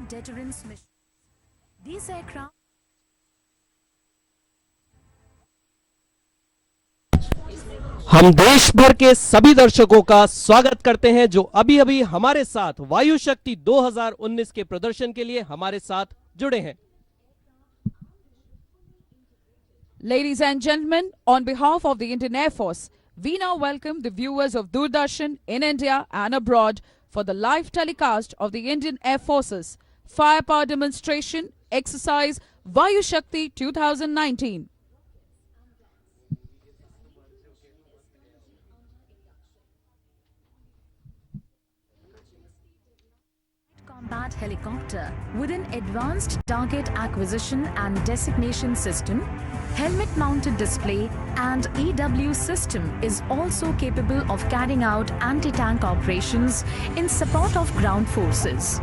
deterrence mission. These aircraft हम देश भर के सभी दर्शकों का स्वागत करते हैं जो अभी अभी हमारे साथ वायु शक्ति 2019 के प्रदर्शन के लिए हमारे साथ जुड़े हैं। Ladies and gentlemen, on behalf of the Indian Air Force, we now welcome the viewers of Doordarshan in India and abroad for the live telecast of the Indian Air Force's firepower demonstration exercise Vayu Shakti 2019. combat helicopter with an advanced target acquisition and designation system, helmet-mounted display and EW system is also capable of carrying out anti-tank operations in support of ground forces.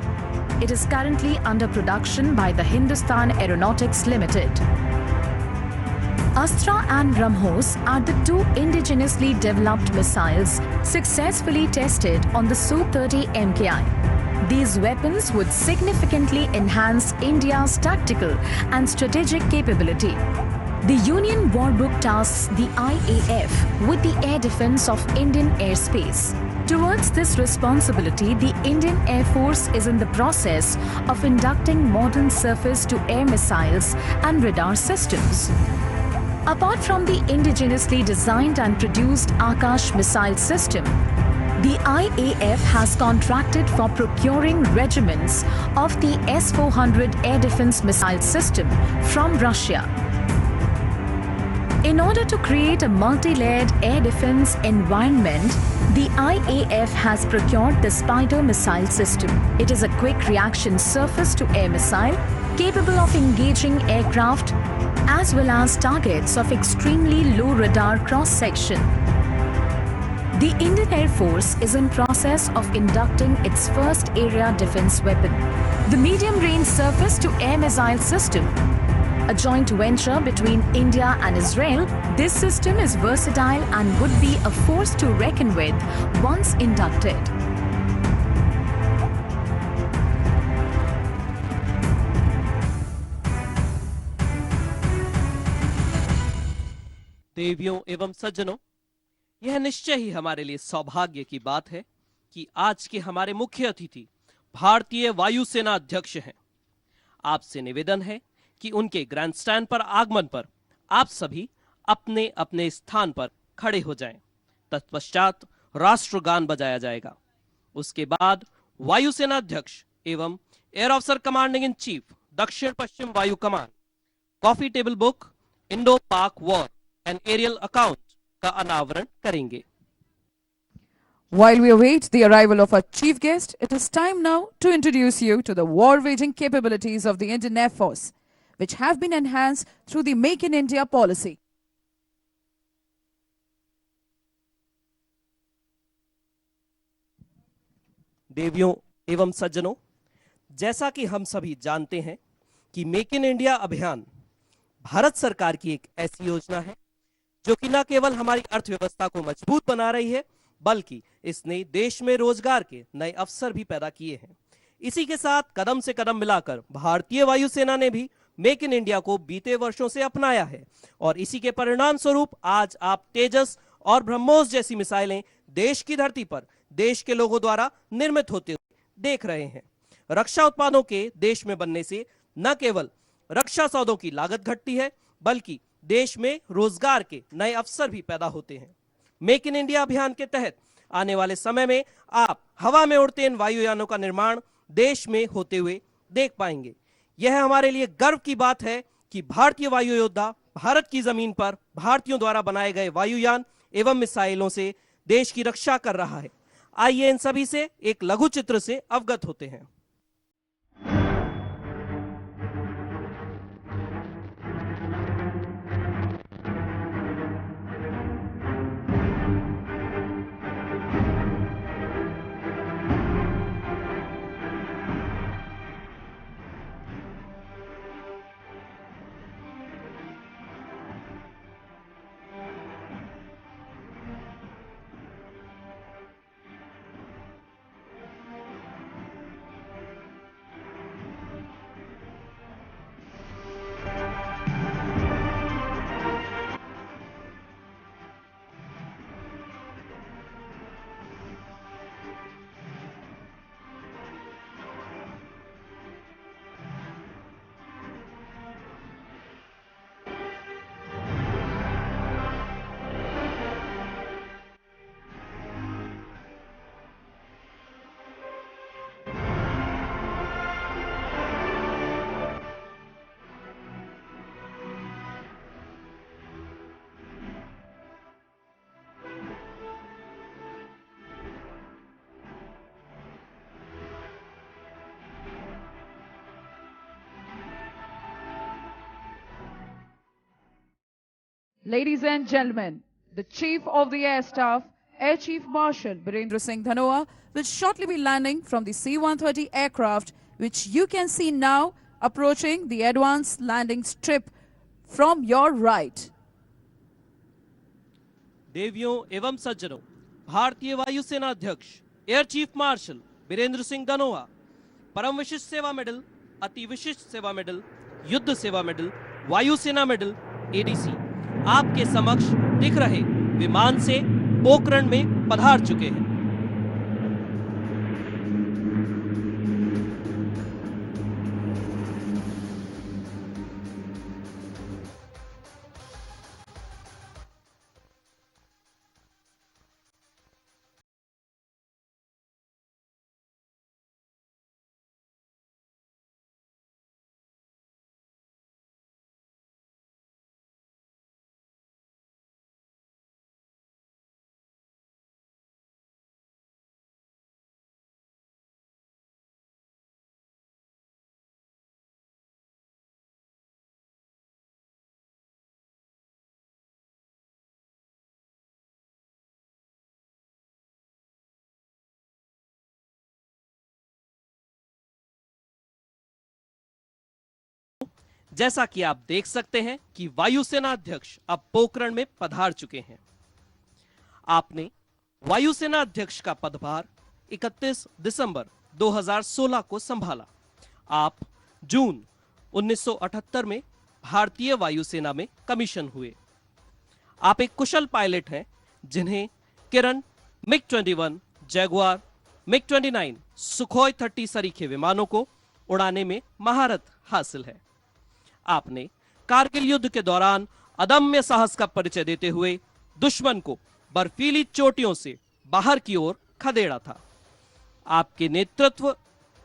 It is currently under production by the Hindustan Aeronautics Limited. Astra and BrahMos are the two indigenously developed missiles successfully tested on the Su-30 MKI. These weapons would significantly enhance India's tactical and strategic capability. The Union War Book tasks the IAF with the air defense of Indian airspace. Towards this responsibility, the Indian Air Force is in the process of inducting modern surface-to-air missiles and radar systems. Apart from the indigenously designed and produced Akash missile system, the IAF has contracted for procuring regiments of the S-400 air defense missile system from Russia. In order to create a multi-layered air defense environment, the IAF has procured the Spider missile system. It is a quick reaction surface-to-air missile capable of engaging aircraft as well as targets of extremely low radar cross-section. The Indian Air Force is in process of inducting its first area defense weapon, the medium-range surface-to-air missile system. A joint venture between India and Israel, this system is versatile and would be a force to reckon with once inducted. देवियों एवं सज्जनों, यह निश्चय ही हमारे लिए सौभाग्य की बात है कि आज के हमारे मुख्य अतिथि भारतीय वायुसेना अध्यक्ष हैं। आपसे निवेदन है कि उनके ग्रैंडस्टैंड पर आगमन पर आप सभी अपने अपने स्थान पर खड़े हो जाएं। तत्पश्चात राष्ट्रगान बजाया जाएगा। उसके बाद वायुसेना अध्यक्ष एवं air officer commanding in chief दक्षिण पश्चिम वायु कमान कॉफी टेबल बुक इंडो पाक वॉर एंड एरियल अकाउंट का अनावरण करेंगे। While we await the arrival of our chief guest, it is time now to introduce you to the war-waging capabilities of the Indian Air Force, which have been enhanced through the Make in India policy. देवियों एवं सज्जनों, जैसा कि हम सभी जानते हैं कि मेक इन इंडिया अभियान भारत सरकार की एक ऐसी योजना है जो कि न केवल हमारी अर्थव्यवस्था को मजबूत बना रही है, बल्कि इसने देश में रोजगार के नए अवसर भी पैदा किए हैं। इसी के साथ कदम से कदम मिलाकर भारतीय वायुसेना ने भी मेक इन इंडिया को बीते वर्षों से अपनाया है और इसी के परिणाम स्वरूप आज आप तेजस और ब्रह्मोस जैसी मिसाइलें देश की धरती पर देश के लोगों द्वारा निर्मित होते हुए देख रहे हैं। रक्षा उत्पादों के देश में बनने से न केवल रक्षा सौदों की लागत घटती है, बल्कि देश में रोजगार के नए अवसर भी पैदा होते हैं। मेक इन इंडिया अभियान के तहत आने वाले समय में आप हवा में उड़ते इन वायुयानों का निर्माण देश में होते हुए देख पाएंगे। यह हमारे लिए गर्व की बात है कि भारतीय वायु योद्धा भारत की जमीन पर भारतीयों द्वारा बनाए गए वायुयान एवं मिसाइलों से देश की रक्षा कर रहा है। आइए इन सभी से एक लघु चित्र से अवगत होते हैं। Ladies and gentlemen, the Chief of the Air Staff, Air Chief Marshal Birendra Singh Dhanoa, will shortly be landing from the C-130 aircraft, which you can see now approaching the advanced landing strip from your right. देवियों एवं सज्जनों, भारतीय वायुसेना अध्यक्ष air chief marshal Birender Singh Dhanoa परम विशिष्ट सेवा medal, अति विशिष्ट सेवा मेडल, युद्ध सेवा मेडल, वायुसेना मेडल एडीसी आपके समक्ष दिख रहे विमान से पोखरण में पधार चुके हैं। जैसा कि आप देख सकते हैं कि वायुसेना अध्यक्ष अब पोखरण में पधार चुके हैं। आपने वायुसेना अध्यक्ष का पदभार 31 दिसंबर 2016 को संभाला। आप जून 1978 में भारतीय वायुसेना में कमीशन हुए। आप एक कुशल पायलट हैं जिन्हें किरण, मिग-21, जैगुआर, मिग-29, सुखोई 30 सरीखे विमानों को उड़ाने में महारत हासिल है। आपने कारगिल युद्ध के दौरान अदम्य साहस का परिचय देते हुए दुश्मन को बर्फीली चोटियों से बाहर की ओर खदेड़ा था। आपके नेतृत्व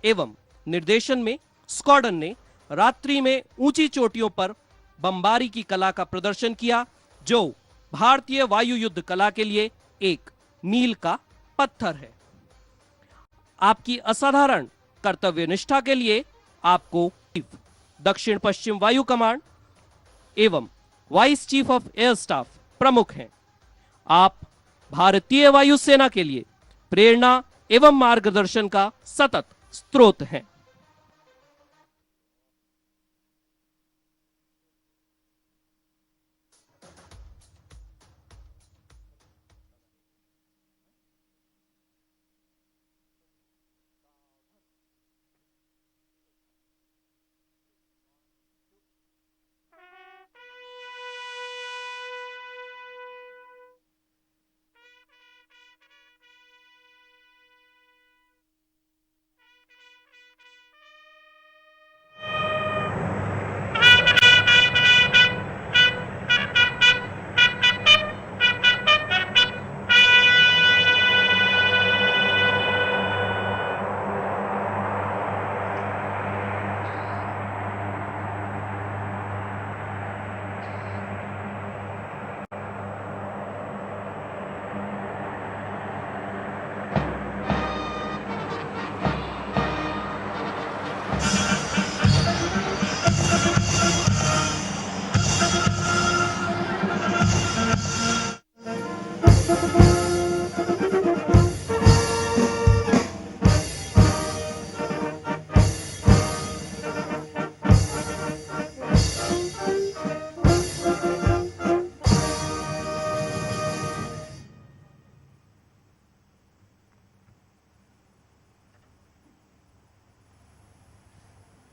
एवं निर्देशन में स्क्वाड्रन ने रात्रि में ऊंची चोटियों पर बमबारी की कला का प्रदर्शन किया, जो भारतीय वायु युद्ध कला के लिए एक मील का पत्थर है। आपकी असाधारण कर्तव्य निष्ठा के लिए आपको दक्षिण पश्चिम वायु कमांड एवं vice chief of air staff प्रमुख हैं। आप भारतीय वायुसेना के लिए प्रेरणा एवं मार्गदर्शन का सतत स्रोत हैं।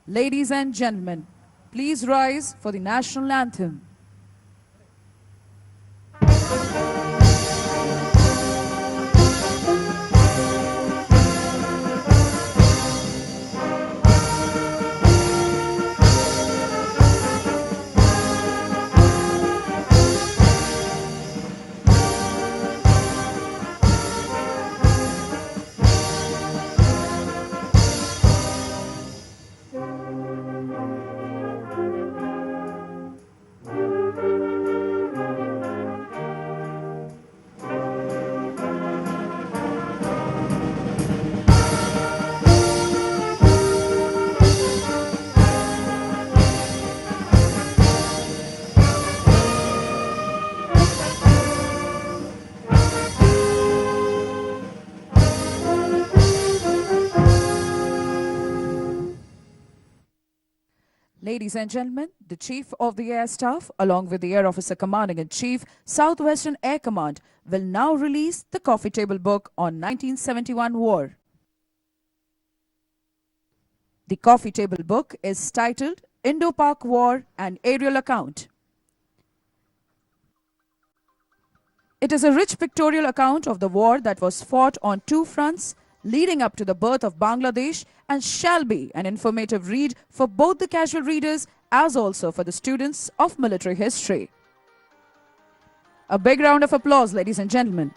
Ladies and gentlemen, please rise for the national anthem. Ladies and gentlemen, the Chief of the Air Staff, along with the Air Officer Commanding-in-Chief, Southwestern Air Command, will now release the coffee table book on 1971 war. The coffee table book is titled Indo-Pak War, an Aerial Account. It is a rich pictorial account of the war that was fought on two fronts leading up to the birth of Bangladesh and shall be an informative read for both the casual readers as also for the students of military history. A big round of applause, ladies and gentlemen.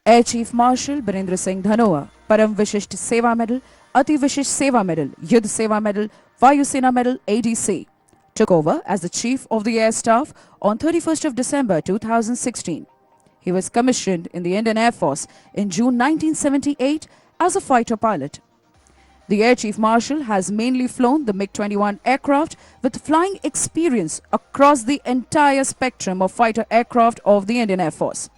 Air Chief Marshal Birendra Singh Dhanoa, Param Vishisht Seva Medal, Ati Vishisht Seva Medal, Yudh Seva Medal, Vayu Sena Medal, ADC, took over as the Chief of the Air Staff on 31st of December 2016. He was commissioned in the Indian Air Force in June 1978 as a fighter pilot. The Air Chief Marshal has mainly flown the MiG-21 aircraft with flying experience across the entire spectrum of fighter aircraft of the Indian Air Force.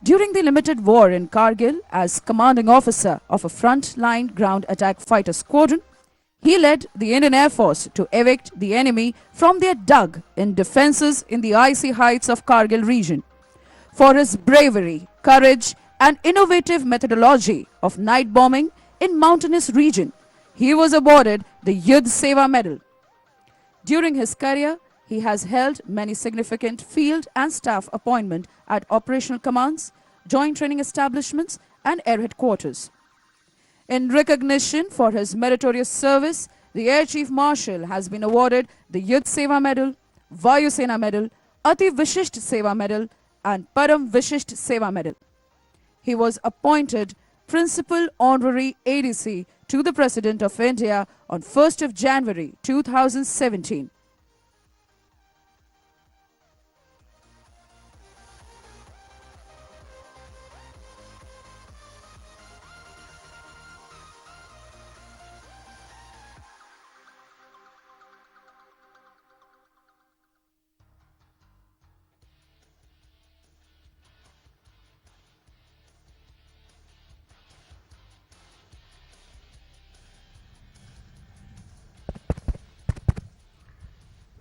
During the limited war in Kargil as commanding officer of a front-line ground attack fighter squadron, he led the Indian Air Force to evict the enemy from their dug in defences in the icy heights of Kargil region. For his bravery, courage and innovative methodology of night bombing in mountainous region, he was awarded the Yudh Seva Medal. During his career, he has held many significant field and staff appointments at operational commands, joint training establishments and air headquarters. In recognition for his meritorious service, the Air Chief Marshal has been awarded the Yudh Seva Medal, Vayu Sena Medal, Ati Vishisht Seva Medal and Param Vishisht Seva Medal. He was appointed Principal Honorary ADC to the President of India on 1st of January 2017.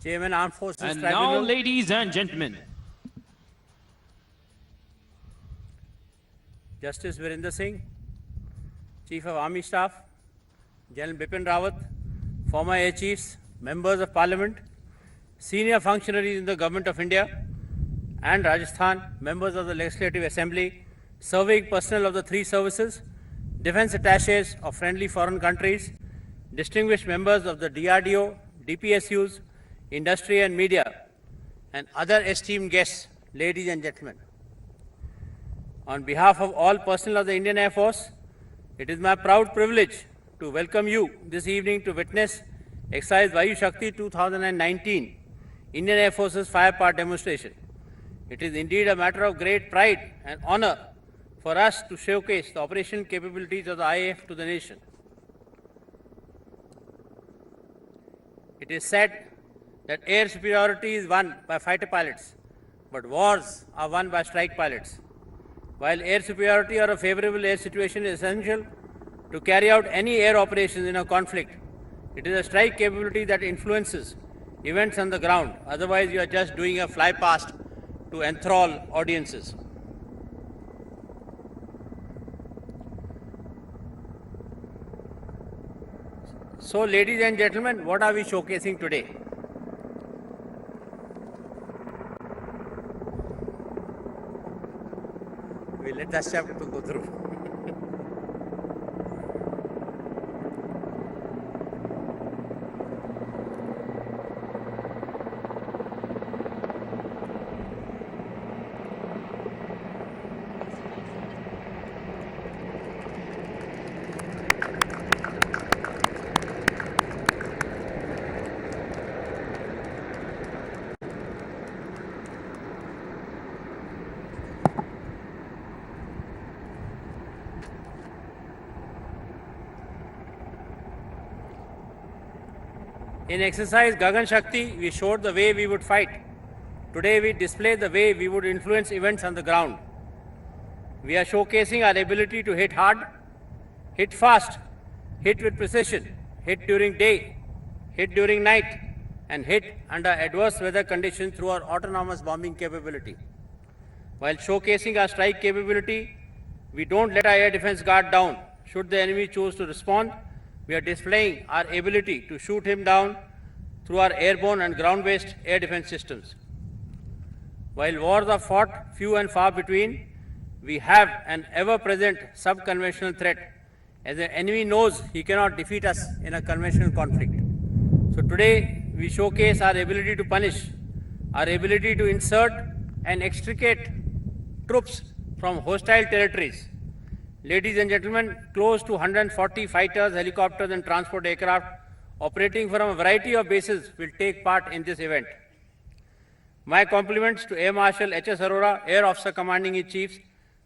Chairman, Armed Forces And Tribunal. now, ladies and gentlemen, Justice Virender Singh, Chief of Army Staff, General Bipin Rawat, former Air Chiefs, Members of Parliament, senior functionaries in the Government of India and Rajasthan, members of the Legislative Assembly, serving personnel of the three services, defense attaches of friendly foreign countries, distinguished members of the DRDO, DPSUs, industry and media, and other esteemed guests, ladies and gentlemen. On behalf of all personnel of the Indian Air Force, it is my proud privilege to welcome you this evening to witness Exercise Vayu Shakti 2019, Indian Air Force's firepower demonstration. It is indeed a matter of great pride and honor for us to showcase the operational capabilities of the IAF to the nation. It is said that air superiority is won by fighter pilots, but wars are won by strike pilots. While air superiority or a favorable air situation is essential to carry out any air operations in a conflict, it is a strike capability that influences events on the ground. Otherwise, you are just doing a fly past to enthrall audiences. So, ladies and gentlemen, what are we showcasing today? We'll let that chapter go through. In exercise Gagan Shakti, we showed the way we would fight. Today we display the way we would influence events on the ground. We are showcasing our ability to hit hard, hit fast, hit with precision, hit during day, hit during night, and hit under adverse weather conditions through our autonomous bombing capability. While showcasing our strike capability, we don't let our air defense guard down. Should the enemy choose to respond, we are displaying our ability to shoot him down through our airborne and ground-based air defense systems. While wars are fought few and far between, we have an ever-present sub-conventional threat, as the enemy knows he cannot defeat us in a conventional conflict. So today, we showcase our ability to punish, our ability to insert and extricate troops from hostile territories. Ladies and gentlemen, close to 140 fighters, helicopters and transport aircraft operating from a variety of bases will take part in this event. My compliments to Air Marshal H.S. Arora, Air Officer Commanding in Chief,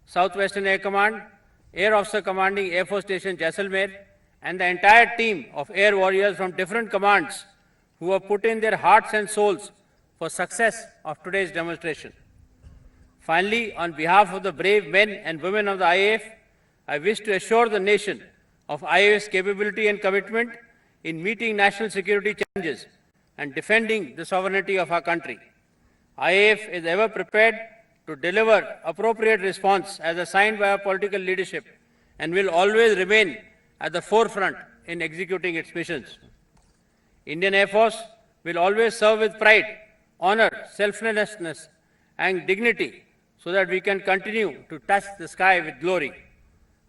Southwestern Air Command, Air Officer Commanding Air Force Station Jaisalmer, and the entire team of air warriors from different commands who have put in their hearts and souls for success of today's demonstration. Finally, on behalf of the brave men and women of the IAF, I wish to assure the nation of IAF's capability and commitment in meeting national security challenges and defending the sovereignty of our country. IAF is ever prepared to deliver appropriate response as assigned by our political leadership and will always remain at the forefront in executing its missions. Indian Air Force will always serve with pride, honor, selflessness and dignity so that we can continue to touch the sky with glory.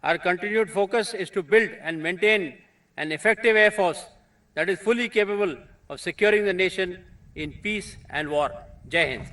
Our continued focus is to build and maintain an effective Air Force that is fully capable of securing the nation in peace and war. Jai Hind.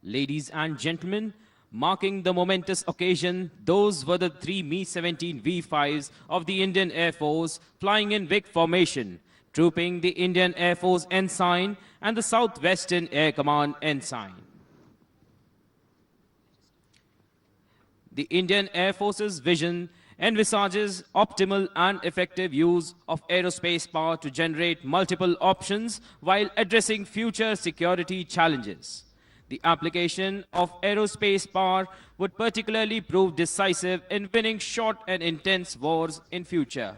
Ladies and gentlemen, marking the momentous occasion, those were the three Mi-17 V5s of the Indian Air Force flying in big formation, trooping the Indian Air Force ensign and the Southwestern Air Command ensign. The Indian Air Force's vision envisages optimal and effective use of aerospace power to generate multiple options while addressing future security challenges. The application of aerospace power would particularly prove decisive in winning short and intense wars in future.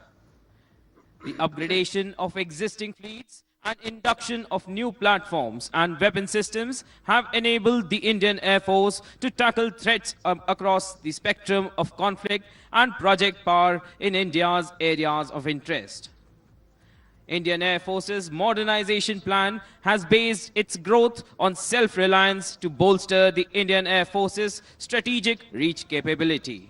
The upgradation of existing fleets and induction of new platforms and weapon systems have enabled the Indian Air Force to tackle threats across the spectrum of conflict and project power in India's areas of interest. Indian Air Force's modernization plan has based its growth on self-reliance to bolster the Indian Air Force's strategic reach capability.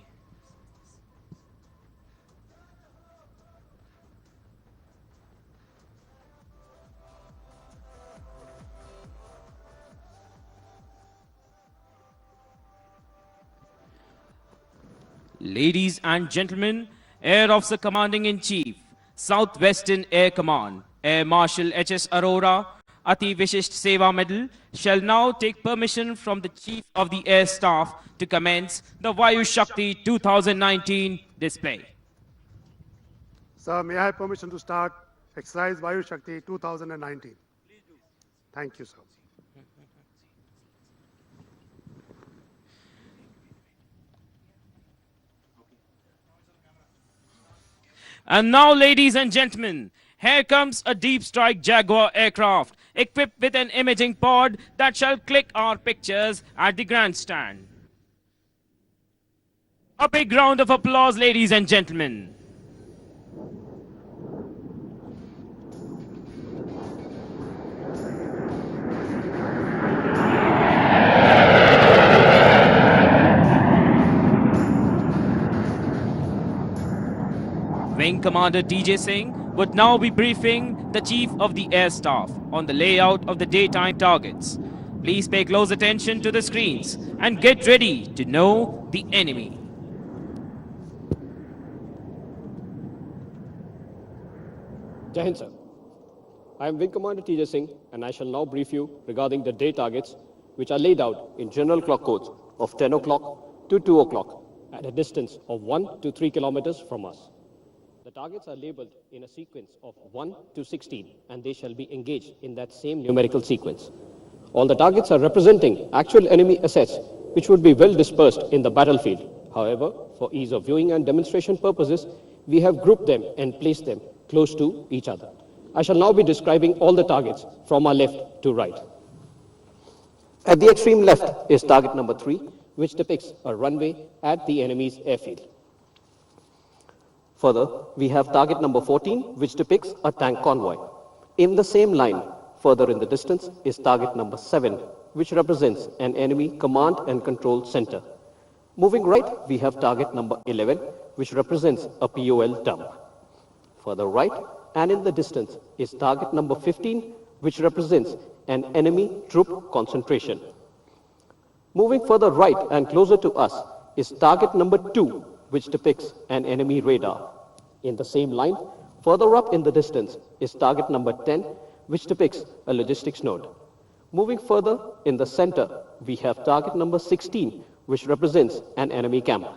Ladies and gentlemen, Air Officer Commanding-in-Chief, Southwestern Air Command, Air Marshal H.S. Arora, Ati Vishisht Seva Medal, shall now take permission from the Chief of the Air Staff to commence the Vayu Shakti 2019 display. Sir, may I have permission to start exercise Vayu Shakti 2019? Please do. Thank you, sir. And now, ladies and gentlemen, here comes a deep strike Jaguar aircraft equipped with an imaging pod that shall click our pictures at the grandstand. A big round of applause, ladies and gentlemen. Wing Commander DJ Singh would now be briefing the Chief of the Air Staff on the layout of the daytime targets. Please pay close attention to the screens and get ready to know the enemy. Jai Hind, sir. I am Wing Commander Tejas Singh, and I shall now brief you regarding the day targets which are laid out in general clock codes of 10 o'clock to 2 o'clock at a distance of 1 to 3 kilometers from us. The targets are labeled in a sequence of 1 to 16, and they shall be engaged in that same numerical sequence. All the targets are representing actual enemy assets which would be well dispersed in the battlefield. However, for ease of viewing and demonstration purposes, we have grouped them and placed them close to each other. I shall now be describing all the targets from our left to right. At the extreme left is target number 3, which depicts a runway at the enemy's airfield. Further, we have target number 14, which depicts a tank convoy. In the same line, further in the distance, is target number 7, which represents an enemy command and control center. Moving right, we have target number 11, which represents a POL dump. Further right, and in the distance, is target number 15, which represents an enemy troop concentration. Moving further right and closer to us is target number 2, which depicts an enemy radar. In the same line, further up in the distance is target number 10, which depicts a logistics node. Moving further in the center, we have target number 16, which represents an enemy camp.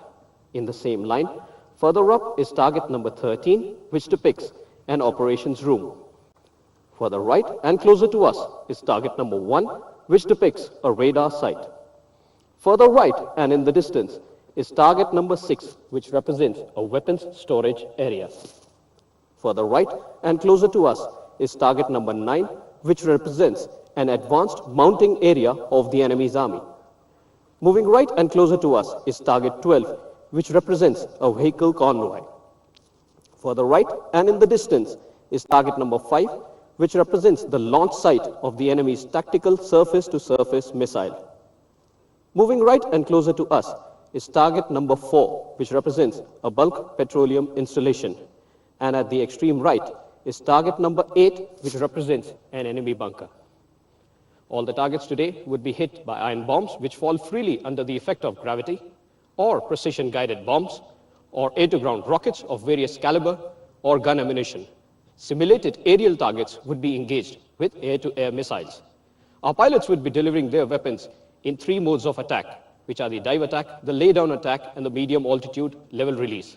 In the same line, further up is target number 13, which depicts an operations room. Further right and closer to us is target number 1, which depicts a radar site. Further right and in the distance is target number 6, which represents a weapons storage area. Further right and closer to us is target number 9, which represents an advanced mounting area of the enemy's army. Moving right and closer to us is target 12, which represents a vehicle convoy. Further right and in the distance is target number 5, which represents the launch site of the enemy's tactical surface-to-surface missile. Moving right and closer to us is target number 4, which represents a bulk petroleum installation. And at the extreme right is target number 8, which represents an enemy bunker. All the targets today would be hit by iron bombs, which fall freely under the effect of gravity, or precision-guided bombs, or air-to-ground rockets of various caliber, or gun ammunition. Simulated aerial targets would be engaged with air-to-air missiles. Our pilots would be delivering their weapons in 3 modes of attack, which are the dive attack, the lay-down attack, and the medium altitude level release.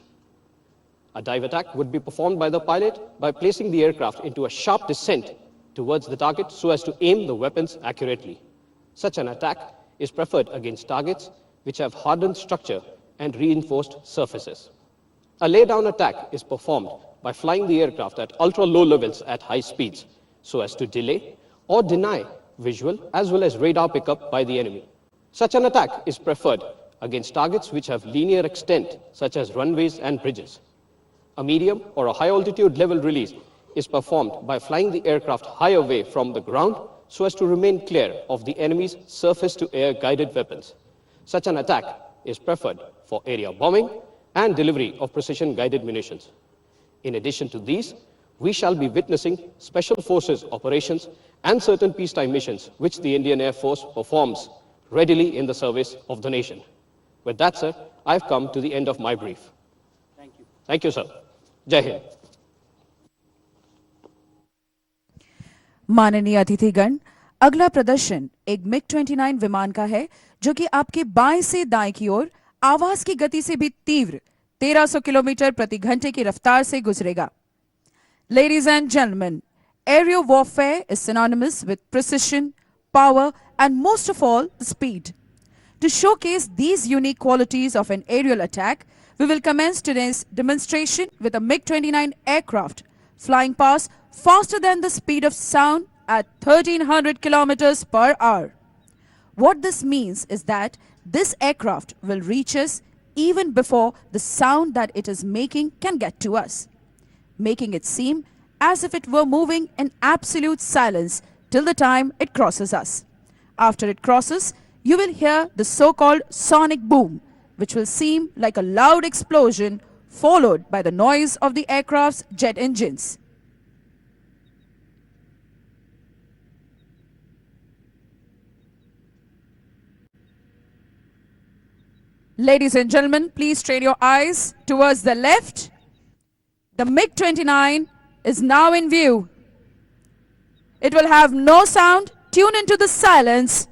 A dive attack would be performed by the pilot by placing the aircraft into a sharp descent towards the target so as to aim the weapons accurately. Such an attack is preferred against targets which have hardened structure and reinforced surfaces. A lay-down attack is performed by flying the aircraft at ultra-low levels at high speeds so as to delay or deny visual as well as radar pickup by the enemy. Such an attack is preferred against targets which have linear extent, such as runways and bridges. A medium or a high altitude level release is performed by flying the aircraft high away from the ground so as to remain clear of the enemy's surface-to-air guided weapons. Such an attack is preferred for area bombing and delivery of precision-guided munitions. In addition to these, we shall be witnessing special forces operations and certain peacetime missions which the Indian Air Force performs readily in the service of the nation. With that, sir, I've come to the end of my brief. Thank you. Thank you, sir. Jai Hind. माननीय अतिथिगण, अगला प्रदर्शन एक मिग-29 विमान का है जो कि आपके बाएं से दाएं की ओर आवाज की गति से भी तीव्र 1300 किलोमीटर प्रति घंटे की रफ्तार से गुजरेगा. Ladies and gentlemen, aerial warfare is synonymous with precision, power, and most of all, speed. To showcase these unique qualities of an aerial attack, we will commence today's demonstration with a MiG-29 aircraft flying past faster than the speed of sound at 1300 kilometers per hour. What this means is that this aircraft will reach us even before the sound that it is making can get to us, making it seem as if it were moving in absolute silence till the time it crosses us. After it crosses, you will hear the so-called sonic boom, which will seem like a loud explosion followed by the noise of the aircraft's jet engines. Ladies and gentlemen, please strain your eyes towards the left. The MiG-29 is now in view. It will have no sound. Tune into the silence.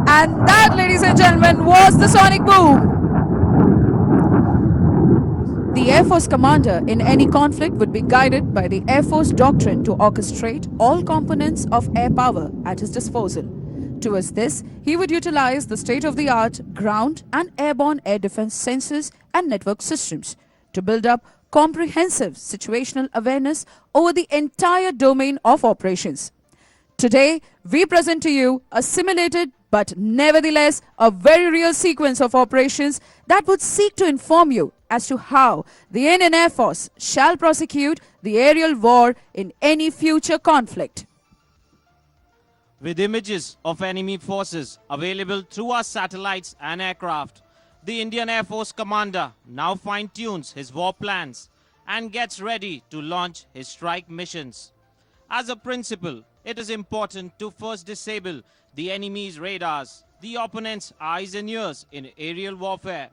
And that, ladies and gentlemen, was the sonic boom. The Air Force commander in any conflict would be guided by the Air Force doctrine to orchestrate all components of air power at his disposal. Towards this, he would utilize the state-of-the-art ground and airborne air defense sensors and network systems to build up comprehensive situational awareness over the entire domain of operations. Today, we present to you a simulated but nevertheless a very real sequence of operations that would seek to inform you as to how the Indian Air Force shall prosecute the aerial war in any future conflict. With images of enemy forces available through our satellites and aircraft, the Indian Air Force commander now fine-tunes his war plans and gets ready to launch his strike missions. As a principle, it is important to first disable the enemy's radars, the opponent's eyes and ears in aerial warfare.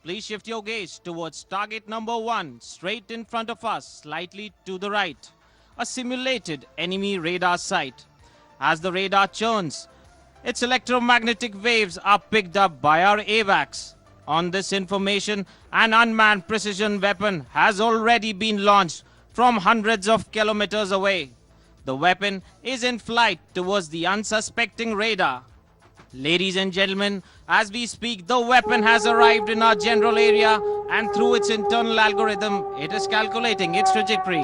Please shift your gaze towards target number 1, straight in front of us, slightly to the right. A simulated enemy radar site. As the radar churns, its electromagnetic waves are picked up by our AWACS. On this information, an unmanned precision weapon has already been launched from hundreds of kilometers away. The weapon is in flight towards the unsuspecting radar. Ladies and gentlemen, as we speak, the weapon has arrived in our general area, and through its internal algorithm, it is calculating its trajectory.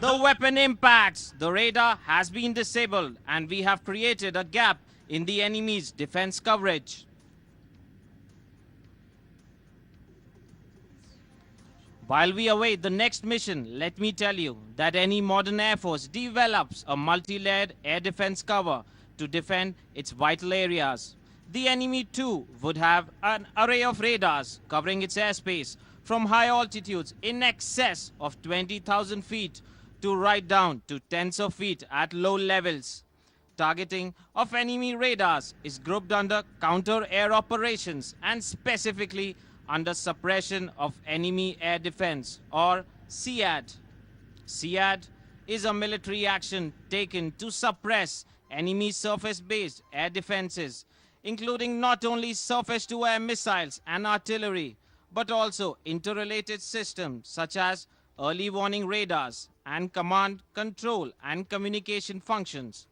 The weapon impacts. The radar has been disabled, and we have created a gap in the enemy's defense coverage. While we await the next mission, let me tell you that any modern Air Force develops a multi-layered air defense cover to defend its vital areas. The enemy too would have an array of radars covering its airspace from high altitudes in excess of 20,000 feet to right down to tens of feet at low levels. Targeting of enemy radars is grouped under counter-air operations and specifically under suppression of enemy air defense, or SEAD. SEAD is a military action taken to suppress enemy surface-based air defenses, including not only surface-to-air missiles and artillery, but also interrelated systems such as early warning radars and command, control, and communication functions.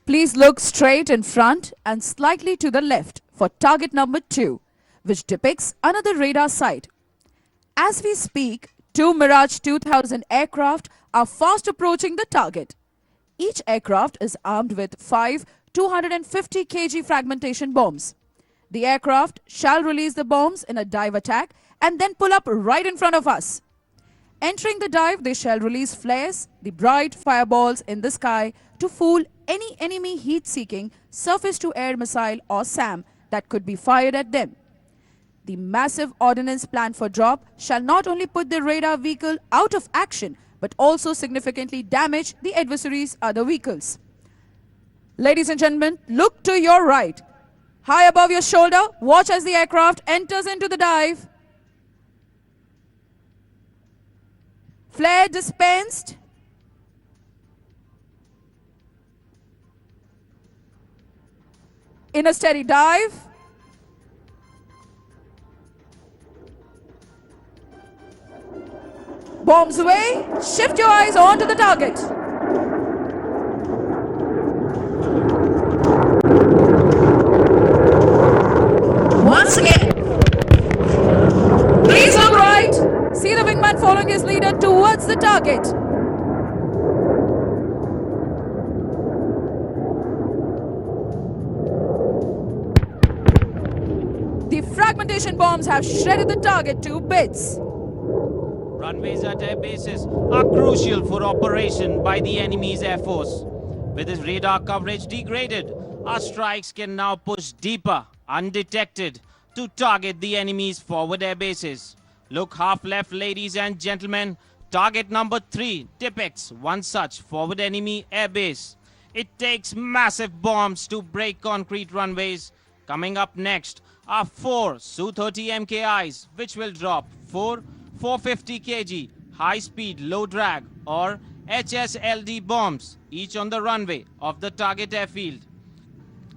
Please look straight in front and slightly to the left for target number 2, which depicts another radar site. As we speak, 2 Mirage 2000 aircraft are fast approaching the target. Each aircraft is armed with 5 250 kg fragmentation bombs. The aircraft shall release the bombs in a dive attack and then pull up right in front of us. Entering the dive, they shall release flares, the bright fireballs in the sky, to fool any enemy heat-seeking surface-to-air missile or SAM that could be fired at them. The massive ordnance planned for drop shall not only put the radar vehicle out of action, but also significantly damage the adversary's other vehicles. Ladies and gentlemen, look to your right. High above your shoulder, watch as the aircraft enters into the dive. Flare dispensed. In a steady dive. Bombs away. Shift your eyes onto the target. Once again. Please look right. See the wingman following his leader towards the target. The fragmentation bombs have shredded the target to bits. Runways at air bases are crucial for operation by the enemy's air force. With its radar coverage degraded, our strikes can now push deeper, undetected, to target the enemy's forward air bases. Look half left, ladies and gentlemen. Target number 3 depicts one such forward enemy air base. It takes massive bombs to break concrete runways. Coming up next are 4 Su-30 MKIs, which will drop 4 450 kg high-speed, low-drag or HSLD bombs, each on the runway of the target airfield.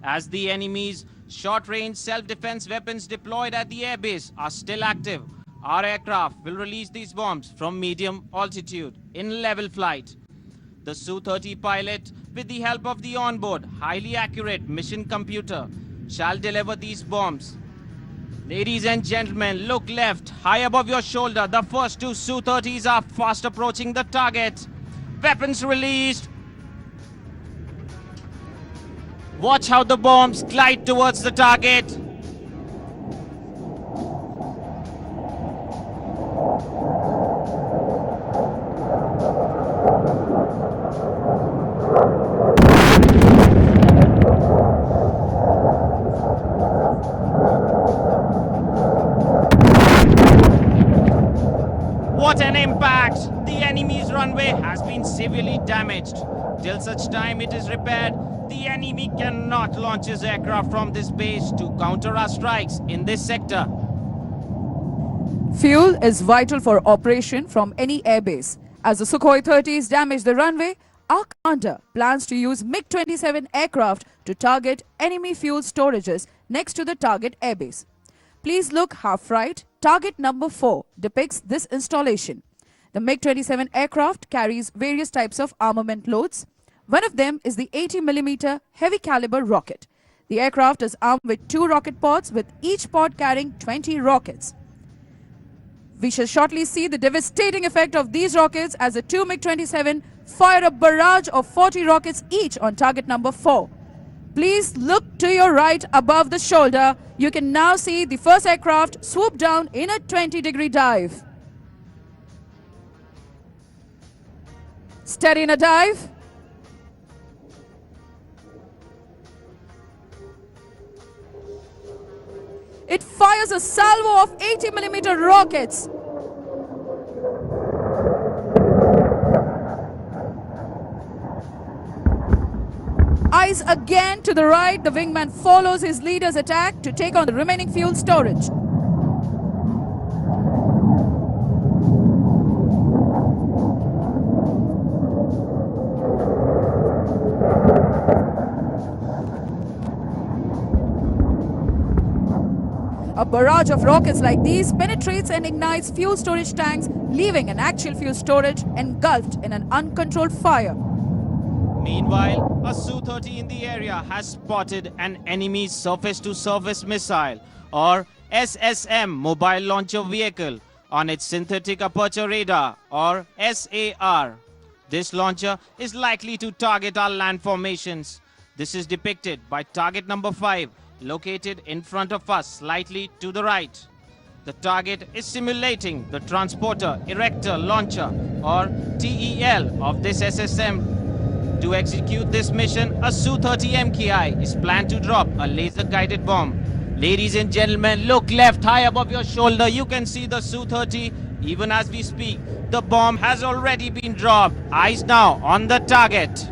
As the enemy's short-range self-defense weapons deployed at the airbase are still active, our aircraft will release these bombs from medium altitude in level flight. The Su-30 pilot, with the help of the onboard, highly accurate mission computer, shall deliver these bombs. Ladies and gentlemen, look left, high above your shoulder. The first 2 Su-30s are fast approaching the target. Weapons released. Watch how the bombs glide towards the target. What an impact! The enemy's runway has been severely damaged. Till such time it is repaired, the enemy cannot launch his aircraft from this base to counter our strikes in this sector. Fuel is vital for operation from any airbase. As the Sukhoi 30s damage the runway, our commander plans to use MiG-27 aircraft to target enemy fuel storages next to the target airbase. Please look half right. Target number 4 depicts this installation. The MiG-27 aircraft carries various types of armament loads. One of them is the 80mm heavy caliber rocket. The aircraft is armed with 2 rocket pods, with each pod carrying 20 rockets. We shall shortly see the devastating effect of these rockets as the 2 MiG-27 fire a barrage of 40 rockets each on target number 4. Please look to your right above the shoulder. You can now see the first aircraft swoop down in a 20-degree dive. Steady in a dive. It fires a salvo of 80mm rockets. Eyes again to the right, the wingman follows his leader's attack to take on the remaining fuel storage. A barrage of rockets like these penetrates and ignites fuel storage tanks, leaving an actual fuel storage engulfed in an uncontrolled fire. Meanwhile, a Su-30 in the area has spotted an enemy surface-to-surface missile or SSM mobile launcher vehicle on its synthetic aperture radar or SAR. This launcher is likely to target our land formations. This is depicted by target number 5, located in front of us slightly to the right. The target is simulating the transporter erector launcher or TEL of this SSM. To execute this mission, a Su-30 MKI is planned to drop a laser-guided bomb. Ladies and gentlemen, look left, high above your shoulder. You can see the Su-30. Even as we speak, the bomb has already been dropped. Eyes now on the target.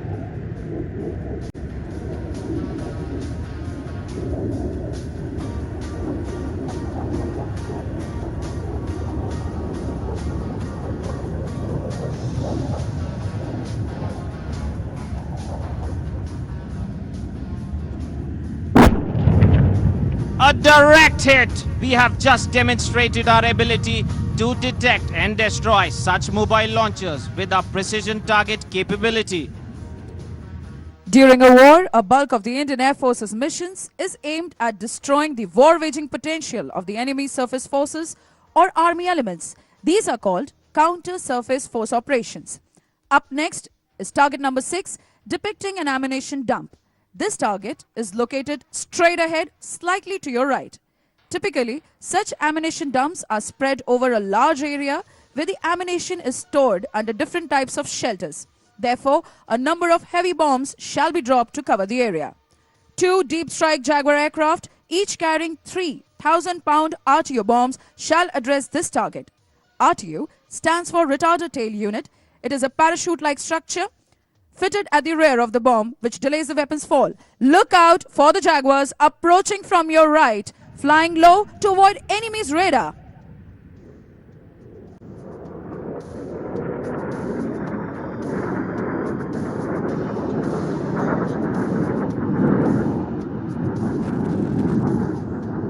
A direct hit! We have just demonstrated our ability to detect and destroy such mobile launchers with our precision target capability. During a war, a bulk of the Indian Air Force's missions is aimed at destroying the war-waging potential of the enemy surface forces or army elements. These are called counter-surface force operations. Up next is target number 6, depicting an ammunition dump. This target is located straight ahead, slightly to your right. Typically, such ammunition dumps are spread over a large area where the ammunition is stored under different types of shelters. Therefore, a number of heavy bombs shall be dropped to cover the area. 2 deep strike Jaguar aircraft, each carrying 3,000-pound RTU bombs, shall address this target. RTU stands for Retarder Tail Unit. It is a parachute-like structure fitted at the rear of the bomb, which delays the weapon's fall. Look out for the Jaguars approaching from your right, flying low to avoid enemy's radar.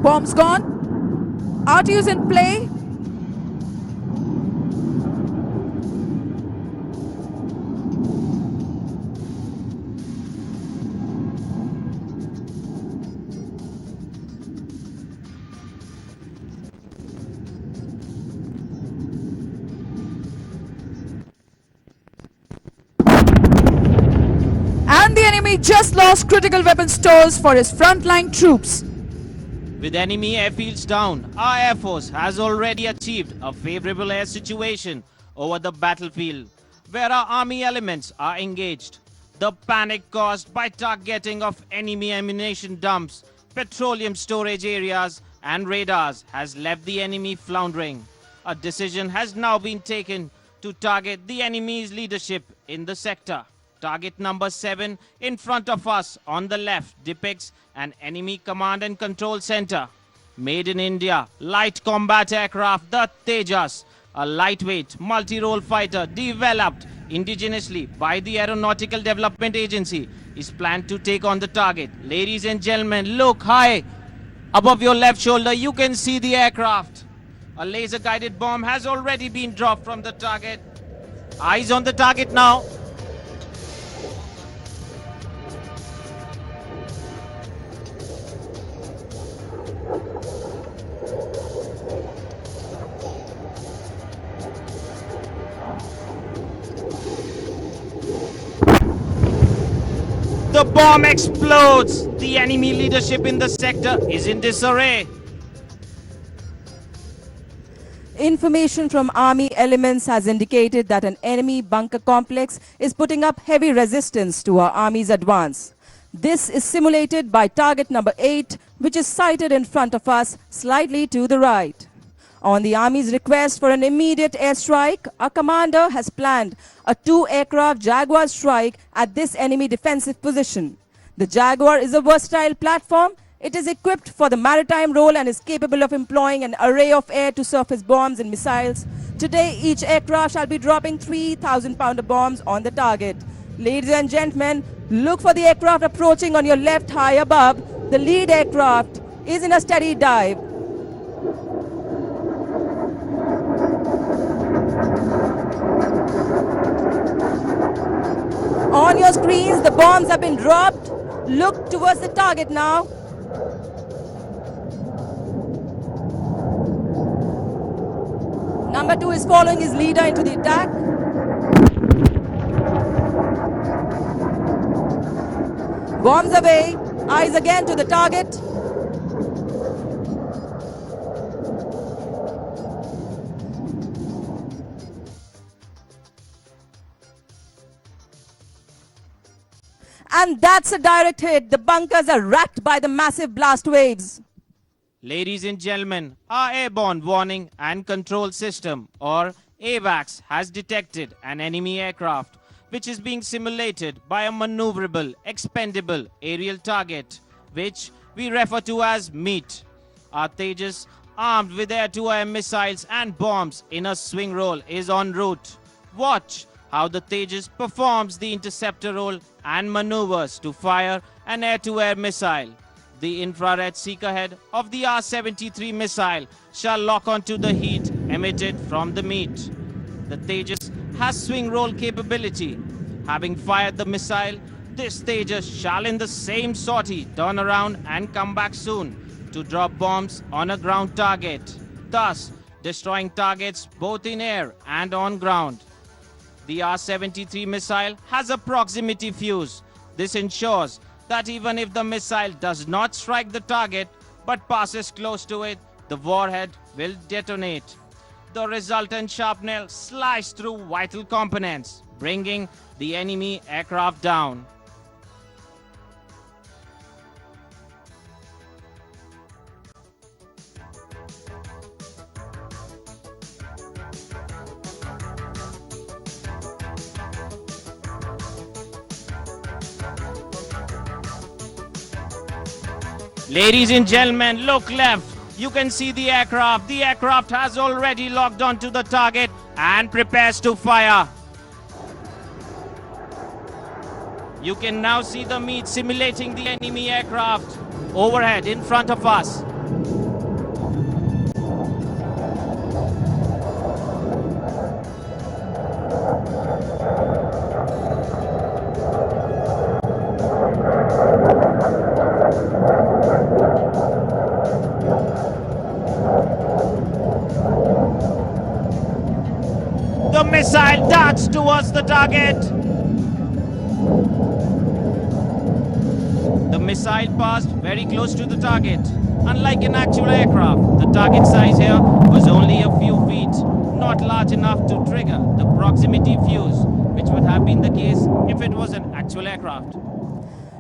Bombs gone. RTU's in play. And the enemy just lost critical weapon stores for his frontline troops. With enemy airfields down, our Air Force has already achieved a favorable air situation over the battlefield, where our army elements are engaged. The panic caused by targeting of enemy ammunition dumps, petroleum storage areas and radars has left the enemy floundering. A decision has now been taken to target the enemy's leadership in the sector. Target number 7 in front of us on the left depicts an enemy command and control center. Made in India, light combat aircraft, the Tejas, a lightweight multi-role fighter developed indigenously by the Aeronautical Development Agency, is planned to take on the target. Ladies and gentlemen, look high above your left shoulder. You can see the aircraft. A laser-guided bomb has already been dropped from the target. Eyes on the target now. The bomb explodes. The enemy leadership in the sector is in disarray. Information from army elements has indicated that an enemy bunker complex is putting up heavy resistance to our army's advance. This is simulated by target number 8, which is sighted in front of us, slightly to the right. On the Army's request for an immediate airstrike, our commander has planned a 2-aircraft Jaguar strike at this enemy defensive position. The Jaguar is a versatile platform. It is equipped for the maritime role and is capable of employing an array of air-to-surface bombs and missiles. Today, each aircraft shall be dropping 3,000-pounder bombs on the target. Ladies and gentlemen, look for the aircraft approaching on your left high above. The lead aircraft is in a steady dive. On your screens, the bombs have been dropped. Look towards the target now. Number 2 is following his leader into the attack. Bombs away. Eyes again to the target. And that's a direct hit. The bunkers are racked by the massive blast waves. Ladies and gentlemen, our Airborne Warning and Control System, or AWACS, has detected an enemy aircraft which is being simulated by a maneuverable, expendable aerial target, which we refer to as MEAT. Our Tejas, armed with air-to-air missiles and bombs in a swing roll, is en route. Watch how the Tejas performs the interceptor role and maneuvers to fire an air-to-air missile. The infrared seeker head of the R-73 missile shall lock onto the heat emitted from the MEAT. The Tejas has swing roll capability. Having fired the missile, this Tejas shall in the same sortie turn around and come back soon to drop bombs on a ground target, thus destroying targets both in air and on ground. The R-73 missile has a proximity fuse. This ensures that even if the missile does not strike the target, but passes close to it, the warhead will detonate. The resultant shrapnel sliced through vital components, bringing the enemy aircraft down. Ladies and gentlemen, look left. You can see the aircraft. The aircraft has already locked onto the target and prepares to fire. You can now see the meat simulating the enemy aircraft overhead in front of us. The missile darts towards the target. The missile passed very close to the target. Unlike an actual aircraft, the target size here was only a few feet, not large enough to trigger the proximity fuse, which would have been the case if it was an actual aircraft.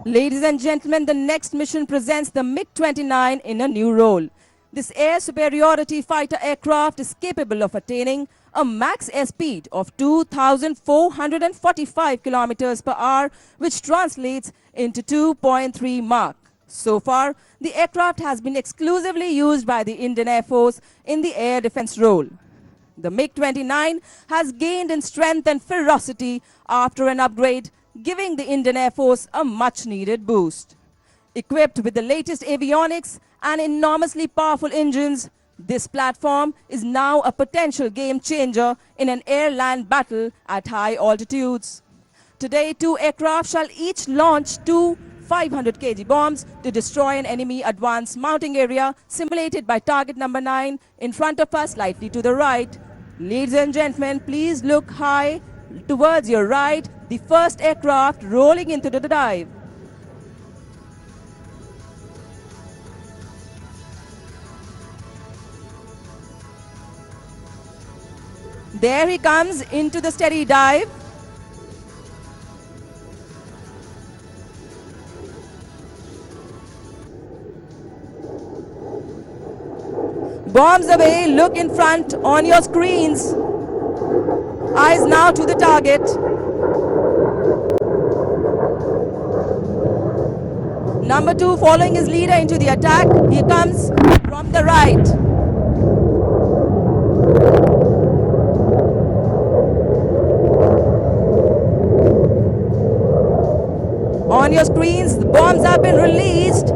Ladies and gentlemen, the next mission presents the MiG-29 in a new role. This air superiority fighter aircraft is capable of attaining a max airspeed of 2,445 kilometers per hour, which translates into 2.3 Mach. So far, the aircraft has been exclusively used by the Indian Air Force in the air defense role. The MiG-29 has gained in strength and ferocity after an upgrade, giving the Indian Air Force a much-needed boost. Equipped with the latest avionics and enormously powerful engines, this platform is now a potential game changer in an air-land battle at high altitudes. Today, 2 aircraft shall each launch 2 500 kg bombs to destroy an enemy advanced mounting area simulated by target number 9 in front of us, slightly to the right. Ladies and gentlemen, please look high towards your right, the first aircraft rolling into the dive. There he comes into the steady dive. Bombs away, look in front on your screens. Eyes now to the target. Number 2 following his leader into the attack. He comes from the right. On your screens, the bombs have been released.